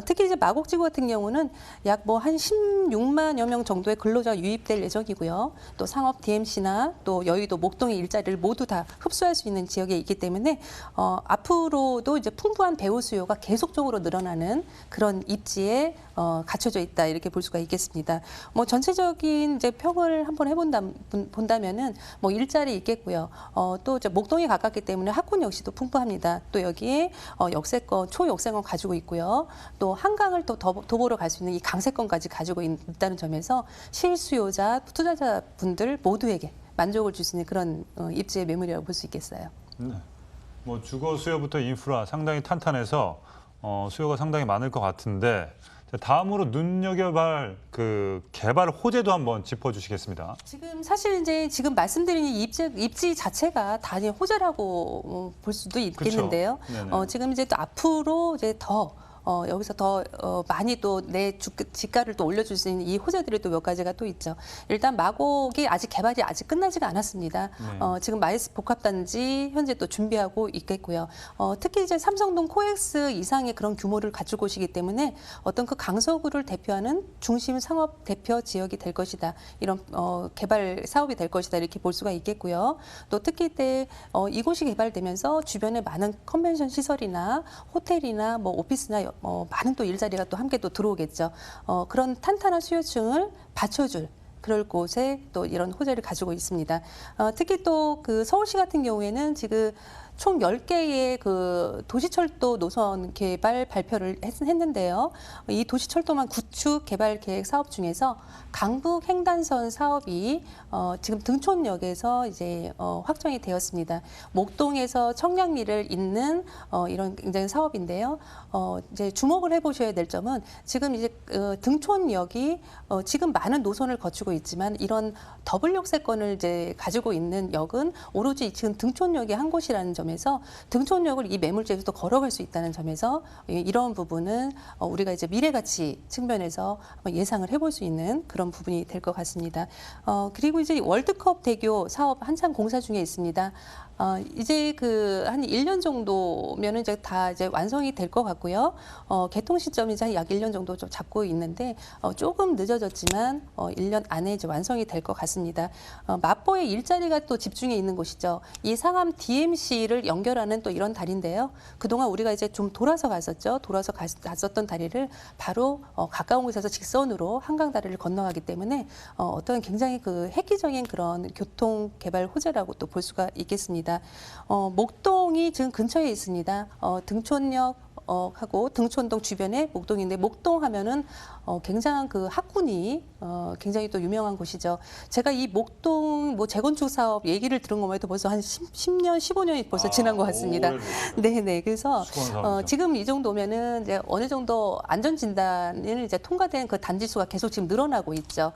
특히 이제 마곡지구 같은 경우는 약 뭐 한 16만여 명 정도의 근로자가 유입될 예정이고요. 또 상업 DMC나 또 여의도 목동의 일자리를 모두 다 흡수할 수 있는 지역에 있기 때문에 앞으로도 이제 풍부한 배우 수요가 계속적으로 늘어나는 그런 입지에 갖춰져 있다 이렇게 볼 수가 있겠습니다. 뭐 전체적인 이제 평을 한번 본다면은 뭐 일자리 있겠고요. 또 이제 목동에 가깝기 때문에 학군 역시도 풍부합니다. 또 여기에 역세권, 초역세권 가지고 있고요. 또 한강을 또 도보로 갈 수 있는 이 강세권까지 가지고 있다는 점에서 실수요자, 투자자분들 모두에게 만족을 줄 수 있는 그런 입지의 매물이라고 볼 수 있겠어요. 네. 뭐 주거 수요부터 인프라 상당히 탄탄해서 수요가 상당히 많을 것 같은데 자, 다음으로 눈여겨볼 그 개발 호재도 한번 짚어주시겠습니다. 지금 사실 이제 지금 말씀드린 이 입지 자체가 단위 호재라고 볼 수도 있겠는데요. 그렇죠. 네네. 지금 이제 또 앞으로 이제 더 여기서 더 많이 또 내 지가를 또 올려줄 수 있는 이 호재들이 또 몇 가지가 또 있죠. 일단 마곡이 아직 개발이 아직 끝나지가 않았습니다. 네. 지금 마이스 복합단지 현재 또 준비하고 있겠고요. 특히 이제 삼성동 코엑스 이상의 그런 규모를 갖추고 오시기 때문에 어떤 그 강서구를 대표하는 중심 상업 대표 지역이 될 것이다. 이런 개발 사업이 될 것이다. 이렇게 볼 수가 있겠고요. 또 특히 때 이곳이 개발되면서 주변에 많은 컨벤션 시설이나 호텔이나 뭐 오피스나 많은 또 일자리가 또 함께 또 들어오겠죠. 그런 탄탄한 수요층을 받쳐줄 그럴 곳에 또 이런 호재를 가지고 있습니다. 특히 또 그 서울시 같은 경우에는 지금 총 10개의 그 도시철도 노선 개발 발표를 했는데요. 이 도시철도망 구축 개발 계획 사업 중에서 강북 횡단선 사업이 지금 등촌역에서 이제 확정이 되었습니다. 목동에서 청량리를 잇는 이런 굉장히 사업인데요. 이제 주목을 해보셔야 될 점은 지금 이제 등촌역이 지금 많은 노선을 거치고 있지만 이런 더블 역세권을 이제 가지고 있는 역은 오로지 지금 등촌역이 한 곳이라는 점에서 등촌역을 이 매물지에서도 걸어갈 수 있다는 점에서 이런 부분은 우리가 이제 미래 가치 측면에서 한번 예상을 해볼 수 있는 그런 부분이 될 것 같습니다. 그리고 이제 월드컵 대교 사업 한창 공사 중에 있습니다. 이제 그 한 1년 정도면은 이제 다 이제 완성이 될 것 같고요. 개통 시점이 이제 약 1년 정도 좀 잡고 있는데 조금 늦어졌지만 1년 안에 이제 완성이 될 것 같습니다. 마포의 일자리가 또 집중해 있는 곳이죠. 이 상암 DMC를 연결하는 또 이런 다리인데요. 그동안 우리가 이제 좀 돌아서 갔었죠. 돌아서 갔었던 다리를 바로 가까운 곳에서 직선으로 한강 다리를 건너가기 때문에 어떤 굉장히 그 획기적인 그런 교통 개발 호재라고 또 볼 수가 있겠습니다. 있습니다. 목동이 지금 근처에 있습니다. 등촌역 하고 등촌동 주변에 목동인데 목동 하면은 굉장한 그 학군이 굉장히 또 유명한 곳이죠. 제가 이 목동 뭐 재건축 사업 얘기를 들은 것만 해도 벌써 한 10년, 15년이 벌써 지난 것 같습니다. 네네. 그래서 지금 이 정도면은 이제 어느 정도 안전 진단을 이제 통과된 그 단지 수가 계속 지금 늘어나고 있죠.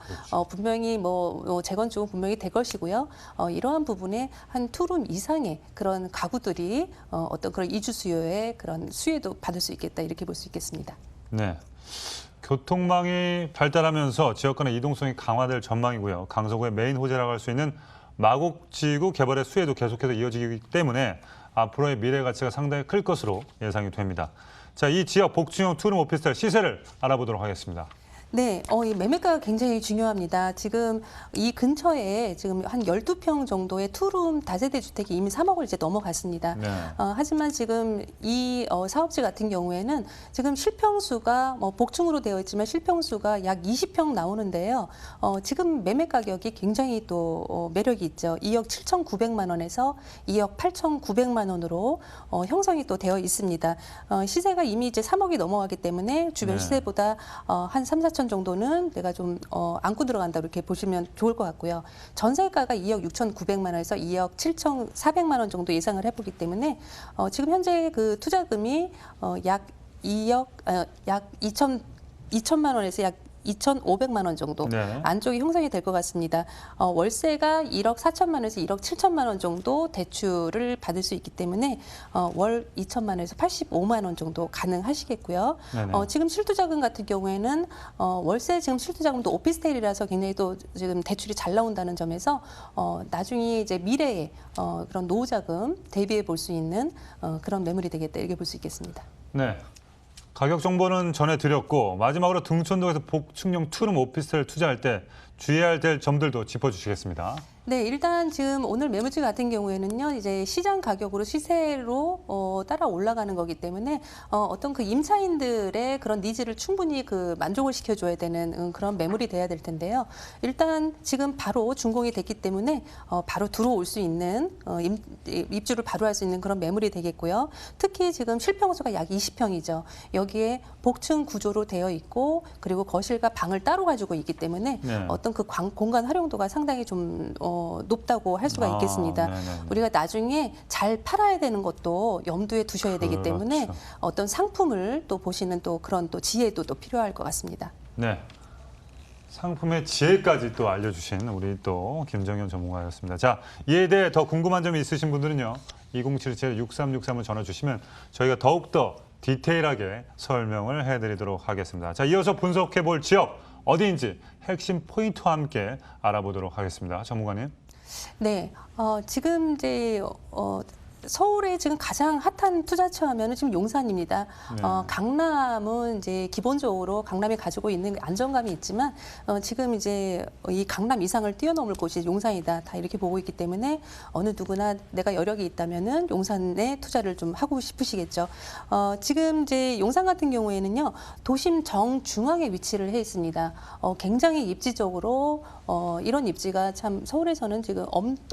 분명히 뭐 재건축은 분명히 될 것이고요. 이러한 부분에 한 투룸 이상의 그런 가구들이 어떤 그런 이주 수요의 그런 수혜도 받을 수 있겠다 이렇게 볼 수 있겠습니다. 네. 교통망이 발달하면서 지역 간의 이동성이 강화될 전망이고요. 강서구의 메인 호재라고 할 수 있는 마곡지구 개발의 수혜도 계속해서 이어지기 때문에 앞으로의 미래 가치가 상당히 클 것으로 예상이 됩니다. 자, 이 지역 복층형 투룸 오피스텔 시세를 알아보도록 하겠습니다. 네, 이 매매가가 굉장히 중요합니다. 지금 이 근처에 지금 한 12평 정도의 투룸 다세대 주택이 이미 3억을 이제 넘어갔습니다. 네. 하지만 지금 이 사업지 같은 경우에는 지금 실평수가 복층으로 되어 있지만 실평수가 약 20평 나오는데요. 지금 매매 가격이 굉장히 또 매력이 있죠. 2억 7,900만 원에서 2억 8,900만 원으로 형성이 또 되어 있습니다. 시세가 이미 이제 3억이 넘어가기 때문에 주변 네. 시세보다 한 3, 4천 정도는 내가 좀 안고 들어간다 이렇게 보시면 좋을 것 같고요. 전세가가 2억 6,900만 원에서 2억 7,400만 원 정도 예상을 해보기 때문에 지금 현재 그 투자금이 약 2천만 원에서 약 2,500만 원 정도 네. 안쪽이 형성이 될 것 같습니다. 월세가 1억 4천만 원에서 1억 7천만 원 정도 대출을 받을 수 있기 때문에 월 2천만 원에서 85만 원 정도 가능하시겠고요. 지금 실투자금 같은 경우에는 월세 지금 실투자금도 오피스텔이라서 굉장히 또 지금 대출이 잘 나온다는 점에서 나중에 이제 미래에 그런 노후자금 대비해 볼 수 있는 그런 매물이 되겠다 이렇게 볼 수 있겠습니다. 네. 가격 정보는 전해드렸고 마지막으로 등촌동에서 복층형 투룸 오피스텔 투자할 때 주의해야 될 점들도 짚어주시겠습니다. 네, 일단 지금 오늘 매물지 같은 경우에는요, 이제 시장 가격으로 시세로 따라 올라가는 거기 때문에 어떤 그 임차인들의 그런 니즈를 충분히 그 만족을 시켜줘야 되는 그런 매물이 돼야 될 텐데요. 일단 지금 바로 준공이 됐기 때문에 바로 들어올 수 있는 입주를 바로 할 수 있는 그런 매물이 되겠고요. 특히 지금 실평수가 약 20평이죠. 여기에 복층 구조로 되어 있고 그리고 거실과 방을 따로 가지고 있기 때문에 네. 어떤 그 공간 활용도가 상당히 좀 높다고 할 수가 있겠습니다. 네네네. 우리가 나중에 잘 팔아야 되는 것도 염두에 두셔야 되기 때문에 그렇죠. 어떤 상품을 또 보시는 또 그런 또 지혜도 또 필요할 것 같습니다. 네. 상품의 지혜까지 또 알려주신 우리 또 김정현 전문가였습니다. 자, 이에 대해 더 궁금한 점이 있으신 분들은요. 2077-6363을 전화주시면 저희가 더욱더 디테일하게 설명을 해드리도록 하겠습니다. 자, 이어서 분석해볼 지역 어디인지 핵심 포인트와 함께 알아보도록 하겠습니다. 전문가님. 네, 지금 이제 서울에 지금 가장 핫한 투자처 하면은 지금 용산입니다. 네. 강남은 이제 기본적으로 강남이 가지고 있는 안정감이 있지만 지금 이제 이 강남 이상을 뛰어넘을 곳이 용산이다. 다 이렇게 보고 있기 때문에 어느 누구나 내가 여력이 있다면은 용산에 투자를 좀 하고 싶으시겠죠. 지금 이제 용산 같은 경우에는요, 도심 정중앙에 위치를 해 있습니다. 굉장히 입지적으로 이런 입지가 참 서울에서는 지금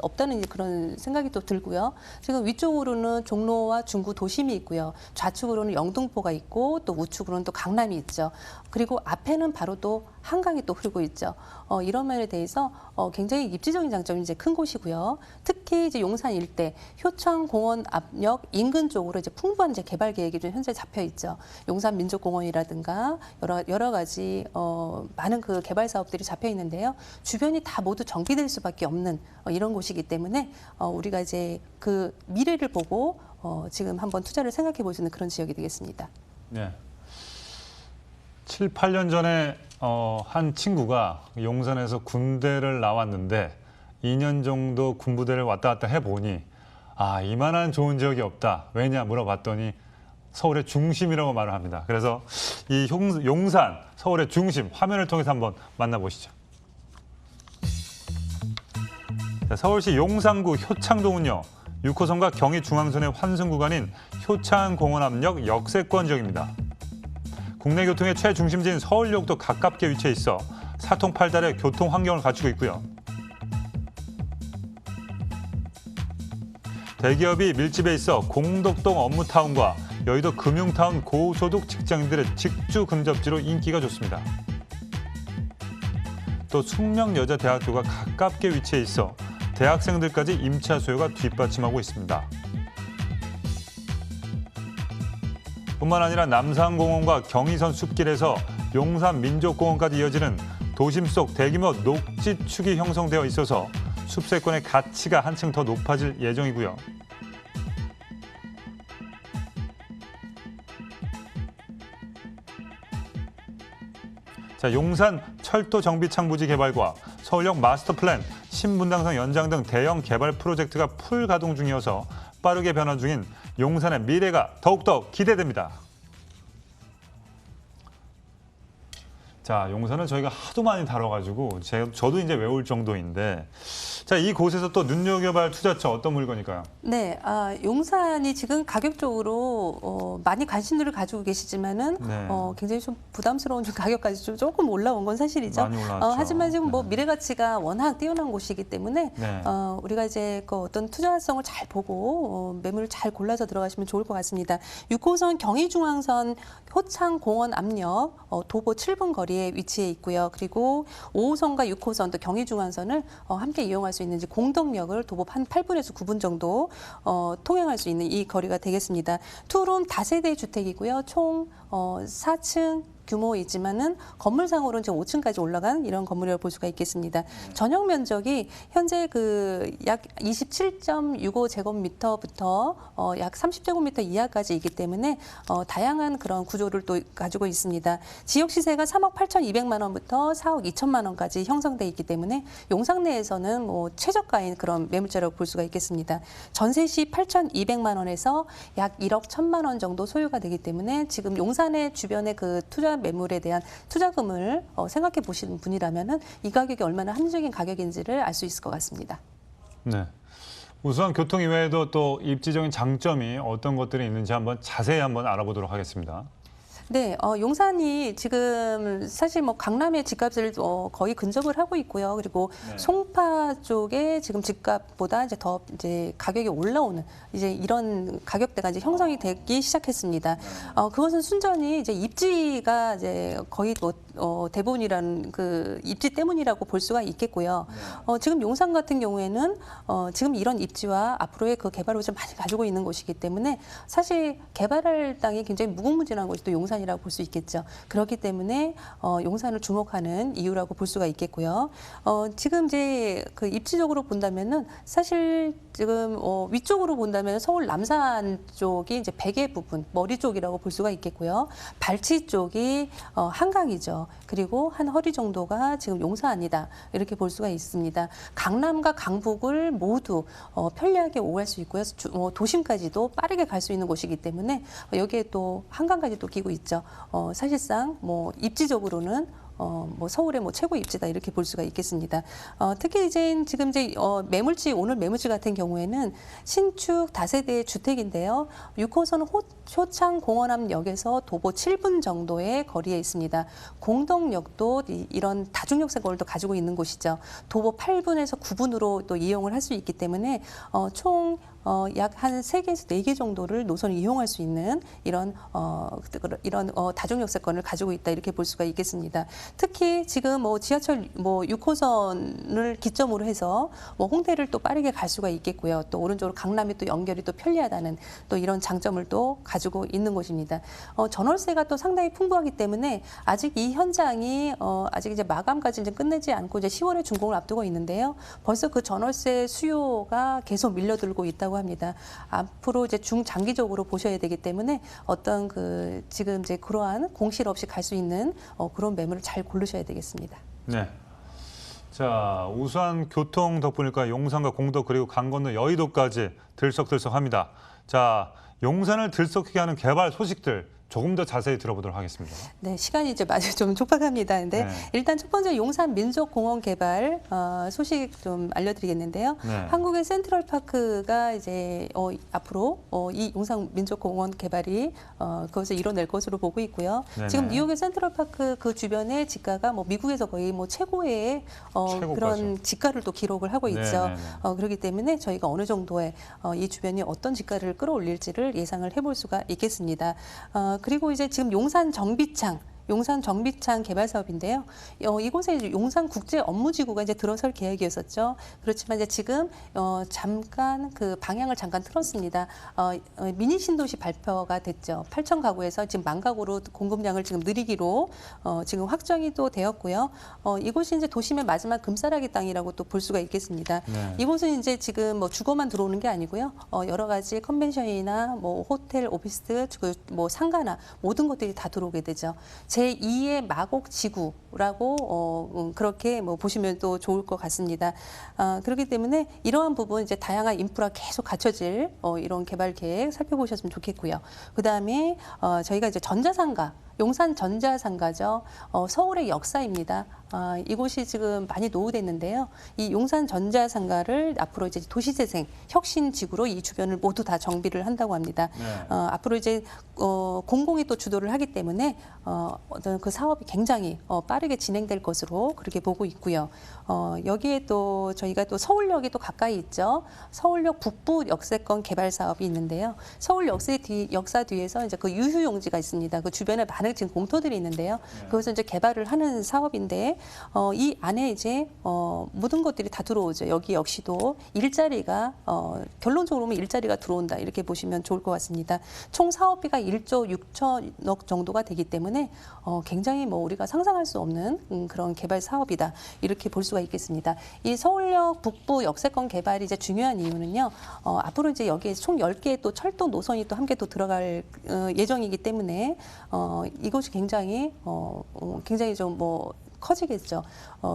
없다는 그런 생각이 또 들고요. 지금 위쪽으로는 종로와 중구 도심이 있고요. 좌측으로는 영등포가 있고 또 우측으로는 또 강남이 있죠. 그리고 앞에는 바로 또 한강이 또 흐르고 있죠. 이런 면에 대해서 굉장히 입지적인 장점이 이제 큰 곳이고요. 특히 이제 용산 일대 효창공원 앞역 인근 쪽으로 이제 풍부한 이제 개발 계획이 좀 현재 잡혀 있죠. 용산 민족공원이라든가 여러 가지 많은 그 개발 사업들이 잡혀 있는데요. 주변이 다 모두 정비될 수밖에 없는 이런 곳이기 때문에 우리가 이제 그 미래를 보고 지금 한번 투자를 생각해 볼 수 있는 그런 지역이 되겠습니다. 네. 7, 8년 전에 한 친구가 용산에서 군대를 나왔는데 2년 정도 군부대를 왔다 갔다 해보니 이만한 좋은 지역이 없다. 왜냐 물어봤더니 서울의 중심이라고 말을 합니다. 그래서 이 용산, 서울의 중심 화면을 통해서 한번 만나보시죠. 자, 서울시 용산구 효창동은요. 6호선과 경의중앙선의 환승 구간인 효창공원 앞역 역세권 지역입니다. 국내 교통의 최중심지인 서울역도 가깝게 위치해 있어 사통팔달의 교통 환경을 갖추고 있고요. 대기업이 밀집해 있어 공덕동 업무타운과 여의도 금융타운 고소득 직장인들의 직주 근접지로 인기가 좋습니다. 또 숙명여자대학교가 가깝게 위치해 있어 대학생들까지 임차 수요가 뒷받침하고 있습니다. 뿐만 아니라 남산공원과 경의선 숲길에서 용산민족공원까지 이어지는 도심 속 대규모 녹지축이 형성되어 있어서 숲세권의 가치가 한층 더 높아질 예정이고요. 자, 용산 철도 정비창 부지 개발과 서울역 마스터 플랜, 신분당선 연장 등 대형 개발 프로젝트가 풀 가동 중이어서 빠르게 변화 중인 용산의 미래가 더욱더 기대됩니다. 자, 용산은 저희가 하도 많이 다뤄가지고 저도 이제 외울 정도인데, 자, 이곳에서 또 눈여겨봐야 할 투자처 어떤 물건일까요? 네, 용산이 지금 가격적으로 많이 관심들을 가지고 계시지만은 네. 굉장히 좀 부담스러운 좀 가격까지 좀 조금 올라온 건 사실이죠. 많이 올라왔죠. 하지만 지금 뭐 네. 미래 가치가 워낙 뛰어난 곳이기 때문에 네. 우리가 이제 그 어떤 투자성을 잘 보고 매물을 잘 골라서 들어가시면 좋을 것 같습니다. 6호선 경의중앙선 효창공원 앞역 도보 7분 거리에 위치해 있고요. 그리고 5호선과 6호선 또 경의중앙선을 함께 이용할 수 있는지 공덕역을 도보 한 8분에서 9분 정도 통행할 수 있는 이 거리가 되겠습니다. 투룸 다세대 주택이고요. 총 4층 규모이지만은 건물상으로는 지금 5층까지 올라간 이런 건물이라고 볼 수가 있겠습니다. 전용 면적이 현재 그 약 27.65제곱미터부터 약 30제곱미터 이하까지 있기 때문에 다양한 그런 구조를 또 가지고 있습니다. 지역 시세가 3억 8,200만 원부터 4억 2천만 원까지 형성돼 있기 때문에 용산 내에서는 뭐 최저가인 그런 매물자라고 볼 수가 있겠습니다. 전세 시 8,200만 원에서 약 1억 1천만 원 정도 소요가 되기 때문에 지금 용산의 주변의 그 투자 매물에 대한 투자금을 생각해 보시는 분이라면은 이 가격이 얼마나 합리적인 가격인지를 알 수 있을 것 같습니다. 네. 우선 교통 이외에도 또 입지적인 장점이 어떤 것들이 있는지 한번 자세히 한번 알아보도록 하겠습니다. 네, 용산이 지금 사실 뭐 강남의 집값을 거의 근접을 하고 있고요. 그리고 네. 송파 쪽에 지금 집값보다 이제 더 이제 가격이 올라오는 이제 이런 가격대가 이제 형성이 되기 시작했습니다. 그것은 순전히 이제 입지가 이제 거의 뭐 대부분이라는 그 입지 때문이라고 볼 수가 있겠고요. 지금 용산 같은 경우에는 지금 이런 입지와 앞으로의 그 개발 호재를 많이 가지고 있는 곳이기 때문에 사실 개발할 땅이 굉장히 무궁무진한 곳이 또 용산이라고 볼 수 있겠죠. 그렇기 때문에 용산을 주목하는 이유라고 볼 수가 있겠고요. 지금 이제 그 입지적으로 본다면은 사실 지금 위쪽으로 본다면 서울 남산 쪽이 이제 베개 부분, 머리 쪽이라고 볼 수가 있겠고요. 발치 쪽이 한강이죠. 그리고 한 허리 정도가 지금 용산이다. 이렇게 볼 수가 있습니다. 강남과 강북을 모두 편리하게 오갈 수 있고요. 도심까지도 빠르게 갈 수 있는 곳이기 때문에 여기에 또 한강까지도 끼고 있죠. 사실상 뭐 입지적으로는 뭐 서울의 뭐 최고 입지다 이렇게 볼 수가 있겠습니다. 특히 이제 지금 이제 매물지 오늘 매물지 같은 경우에는 신축 다세대 주택인데요. 6호선 효창공원 앞역에서 도보 7분 정도의 거리에 있습니다. 공덕역도 이런 다중역세권을 또 가지고 있는 곳이죠. 도보 8분에서 9분으로 또 이용을 할 수 있기 때문에 총 약 한 3개에서 4개 정도를 노선을 이용할 수 있는 이런 다중역세권을 가지고 있다 이렇게 볼 수가 있겠습니다. 특히 지금 뭐 지하철 뭐 6호선을 기점으로 해서 뭐 홍대를 또 빠르게 갈 수가 있겠고요. 또 오른쪽으로 강남이 또 연결이 또 편리하다는 또 이런 장점을 또 가지고 있는 곳입니다. 전월세가 또 상당히 풍부하기 때문에 아직 이 현장이 아직 이제 마감까지 이제 끝내지 않고 이제 10월에 준공을 앞두고 있는데요. 벌써 그 전월세 수요가 계속 밀려들고 있다고 합니다. 앞으로 이제 중장기적으로 보셔야 되기 때문에 어떤 그 지금 이제 그러한 공실 없이 갈 수 있는 그런 매물을 잘 고르셔야 되겠습니다. 네. 자, 우수한 교통 덕분일까 용산과 공덕 그리고 강 건너 여의도까지 들썩들썩합니다. 자, 용산을 들썩하게 하는 개발 소식들 조금 더 자세히 들어보도록 하겠습니다. 네, 시간이 이제 많이 좀 촉박합니다. 근데 네. 일단 첫 번째 용산 민속공원 개발 소식 좀 알려드리겠는데요. 네. 한국의 센트럴파크가 이제 앞으로 이 용산 민속공원 개발이 그것을 이뤄낼 것으로 보고 있고요. 네네. 지금 뉴욕의 센트럴파크 그 주변의 지가가 뭐 미국에서 거의 뭐 최고의 최고까지. 그런 지가를 또 기록을 하고 있죠. 네네네. 그렇기 때문에 저희가 어느 정도의 이 주변이 어떤 지가를 끌어올릴지를 예상을 해볼 수가 있겠습니다. 그리고 이제 지금 용산 정비창 개발 사업인데요. 이곳에 이제 용산 국제 업무지구가 이제 들어설 계획이었었죠. 그렇지만 이제 지금 잠깐 그 방향을 잠깐 틀었습니다. 미니 신도시 발표가 됐죠. 8천 가구에서 지금 1만 가구로 공급량을 지금 늘리기로 지금 확정이 또 되었고요. 이곳이 이제 도심의 마지막 금싸라기 땅이라고 또 볼 수가 있겠습니다. 네. 이곳은 이제 지금 뭐 주거만 들어오는 게 아니고요. 여러 가지 컨벤션이나 뭐 호텔, 오피스, 뭐 상가나 모든 것들이 다 들어오게 되죠. 제2의 마곡 지구라고 그렇게 뭐 보시면 또 좋을 것 같습니다. 그렇기 때문에 이러한 부분 이제 다양한 인프라 계속 갖춰질 이런 개발 계획 살펴보셨으면 좋겠고요. 그다음에 저희가 이제 전자상가 용산 전자상가죠. 서울의 역사입니다. 이곳이 지금 많이 노후됐는데요. 이 용산 전자상가를 앞으로 이제 도시재생 혁신지구로 이 주변을 모두 다 정비를 한다고 합니다. 네. 앞으로 이제 공공이 또 주도를 하기 때문에 어떤 그 사업이 굉장히 빠르게 진행될 것으로 그렇게 보고 있고요. 여기에 또 저희가 또 서울역이 또 가까이 있죠. 서울역 북부 역세권 개발 사업이 있는데요. 서울 역사 뒤에서 이제 그 유휴용지가 있습니다. 그 주변에 많은 지금 공터들이 있는데요. 그것을 이제 개발을 하는 사업인데 이 안에 이제 모든 것들이 다 들어오죠. 여기 역시도 일자리가 결론적으로 보면 일자리가 들어온다 이렇게 보시면 좋을 것 같습니다. 총 사업비가 1조 6천억 정도가 되기 때문에 굉장히 뭐 우리가 상상할 수 없는 그런 개발 사업이다 이렇게 볼 수가 있겠습니다. 이 서울역 북부 역세권 개발이 이제 중요한 이유는요. 앞으로 이제 여기에 총 10개의 또 철도 노선이 또 함께 또 들어갈 예정이기 때문에 이것이 굉장히 좀 뭐 커지겠죠.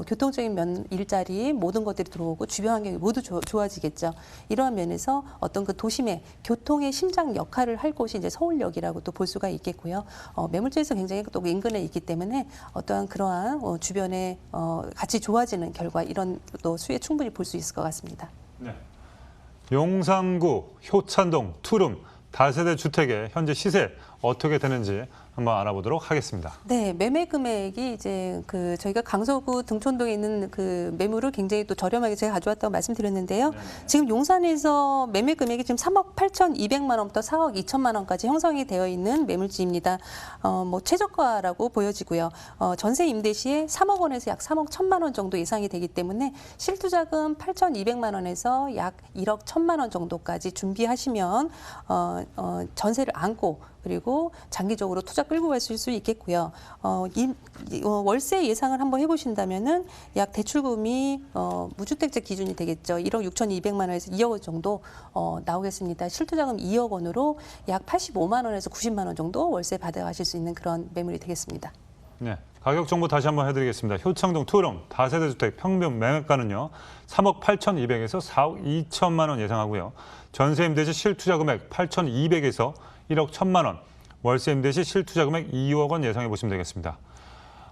교통적인 일자리 모든 것들이 들어오고 주변 환경이 모두 좋아지겠죠. 이러한 면에서 어떤 그 도심의 교통의 심장 역할을 할 곳이 이제 서울역이라고 또 볼 수가 있겠고요. 매물지에서 굉장히 또 인근에 있기 때문에 어떠한 그러한 주변에 같이 좋아지는 결과 이런 또 수혜 충분히 볼 수 있을 것 같습니다. 네. 용산구 효찬동 투룸 다세대 주택의 현재 시세 어떻게 되는지 한번 알아보도록 하겠습니다. 네, 매매 금액이 이제 그 저희가 강서구 등촌동에 있는 그 매물을 굉장히 또 저렴하게 제가 가져왔다고 말씀드렸는데요. 지금 용산에서 매매 금액이 지금 3억 8,200만 원부터 4억 2천만 원까지 형성이 되어 있는 매물지입니다. 뭐 최저가라고 보여지고요. 전세 임대 시에 3억 원에서 약 3억 1천만 원 정도 예상이 되기 때문에 실투자금 8,200만 원에서 약 1억 1천만 원 정도까지 준비하시면 전세를 안고 그리고 장기적으로 투자 끌고 가실 수 있겠고요. 월세 예상을 한번 해보신다면은 약 대출금이 무주택자 기준이 되겠죠. 1억 6,200만 원에서 2억 원 정도 나오겠습니다. 실투자금 2억 원으로 약 85만 원에서 90만 원 정도 월세 받아가실 수 있는 그런 매물이 되겠습니다. 네, 가격 정보 다시 한번 해드리겠습니다. 효창동 투룸 다세대 주택 평균 매매가는요. 3억 8,200에서 4억 2천만 원 예상하고요. 전세 임대 시 실투자 금액 8,200에서 1억 1천만 원, 월세 임대 시 실투자 금액 2억 원 예상해 보시면 되겠습니다.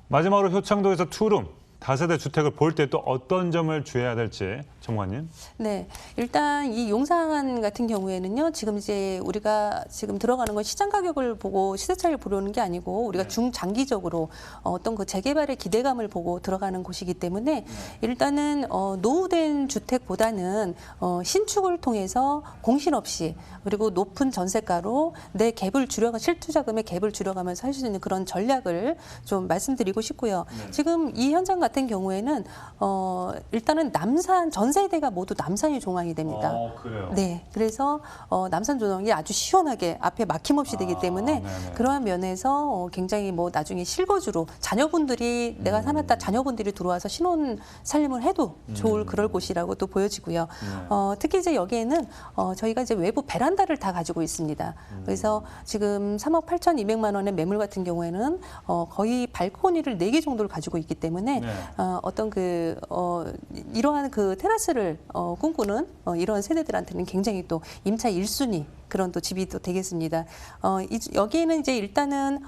마지막으로 효창동에서 투룸 다세대 주택을 볼 때 또 어떤 점을 주의해야 될지 전문가님. 네, 일단 이 용산 같은 경우에는요. 지금 이제 우리가 지금 들어가는 건 시장 가격을 보고 시세 차이를 보려는 게 아니고 우리가 중장기적으로 어떤 그 재개발의 기대감을 보고 들어가는 곳이기 때문에 일단은 노후된 주택보다는 신축을 통해서 공실 없이 그리고 높은 전세가로 내 갭을 줄여가 실투자금의 갭을 줄여가면서 할 수 있는 그런 전략을 좀 말씀드리고 싶고요. 지금 이 현장 같은 경우에는 일단은 남산 전 세대가 모두 남산이 조망이 됩니다. 그래요? 네, 그래서 남산 조망이 아주 시원하게 앞에 막힘없이 되기 때문에 네네. 그러한 면에서 굉장히 뭐 나중에 실거주로 자녀분들이 내가 살았다 자녀분들이 들어와서 신혼 살림을 해도 좋을 그럴 곳이라고 또 보여지고요. 특히 이제 여기에는 저희가 이제 외부 베란다를 다 가지고 있습니다. 그래서 지금 3억 8,200만 원의 매물 같은 경우에는 거의 발코니를 4개 정도를 가지고 있기 때문에 네. 어떤 그 이러한 그 테라스를 꿈꾸는 이러한 세대들한테는 굉장히 또 임차 1순위 그런 또 집이 또 되겠습니다. 여기는 이제 일단은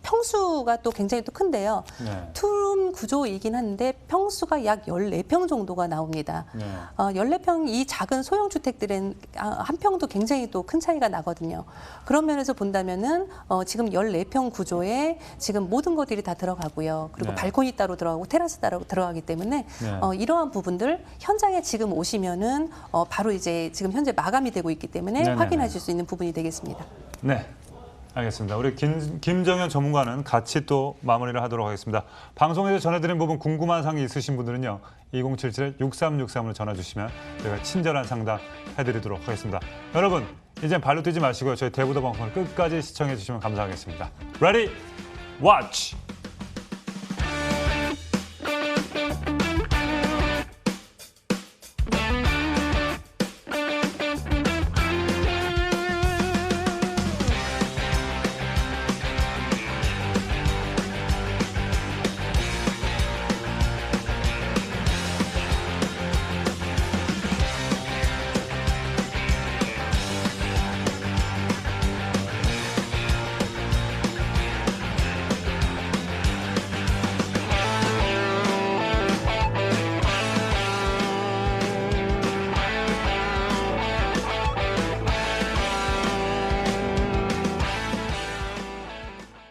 평수가 또 굉장히 또 큰데요. 네. 투룸 구조이긴 한데 평수가 약 14평 정도가 나옵니다. 네. 14평 이 작은 소형 주택들은 한 평도 굉장히 또 큰 차이가 나거든요. 그런 면에서 본다면은 지금 14평 구조에 지금 모든 것들이 다 들어가고요. 그리고 네. 발코니 따로 들어가고 테라스 따로 들어가기 때문에 네. 이러한 부분들 현장에 지금 오시면은 바로 이제 지금 현재 마감이 되고 있기 때문에 네네네. 확인하실 수 있는 부분이 되겠습니다. 네. 알겠습니다. 우리 김정현 전문가는 같이 또 마무리를 하도록 하겠습니다. 방송에서 전해드린 부분 궁금한 사항이 있으신 분들은요. 2077-6363으로 전화 주시면 저희가 친절한 상담 해드리도록 하겠습니다. 여러분, 이제 발로 뛰지 마시고요. 저희 대부도 방송을 끝까지 시청해 주시면 감사하겠습니다. Ready? Watch!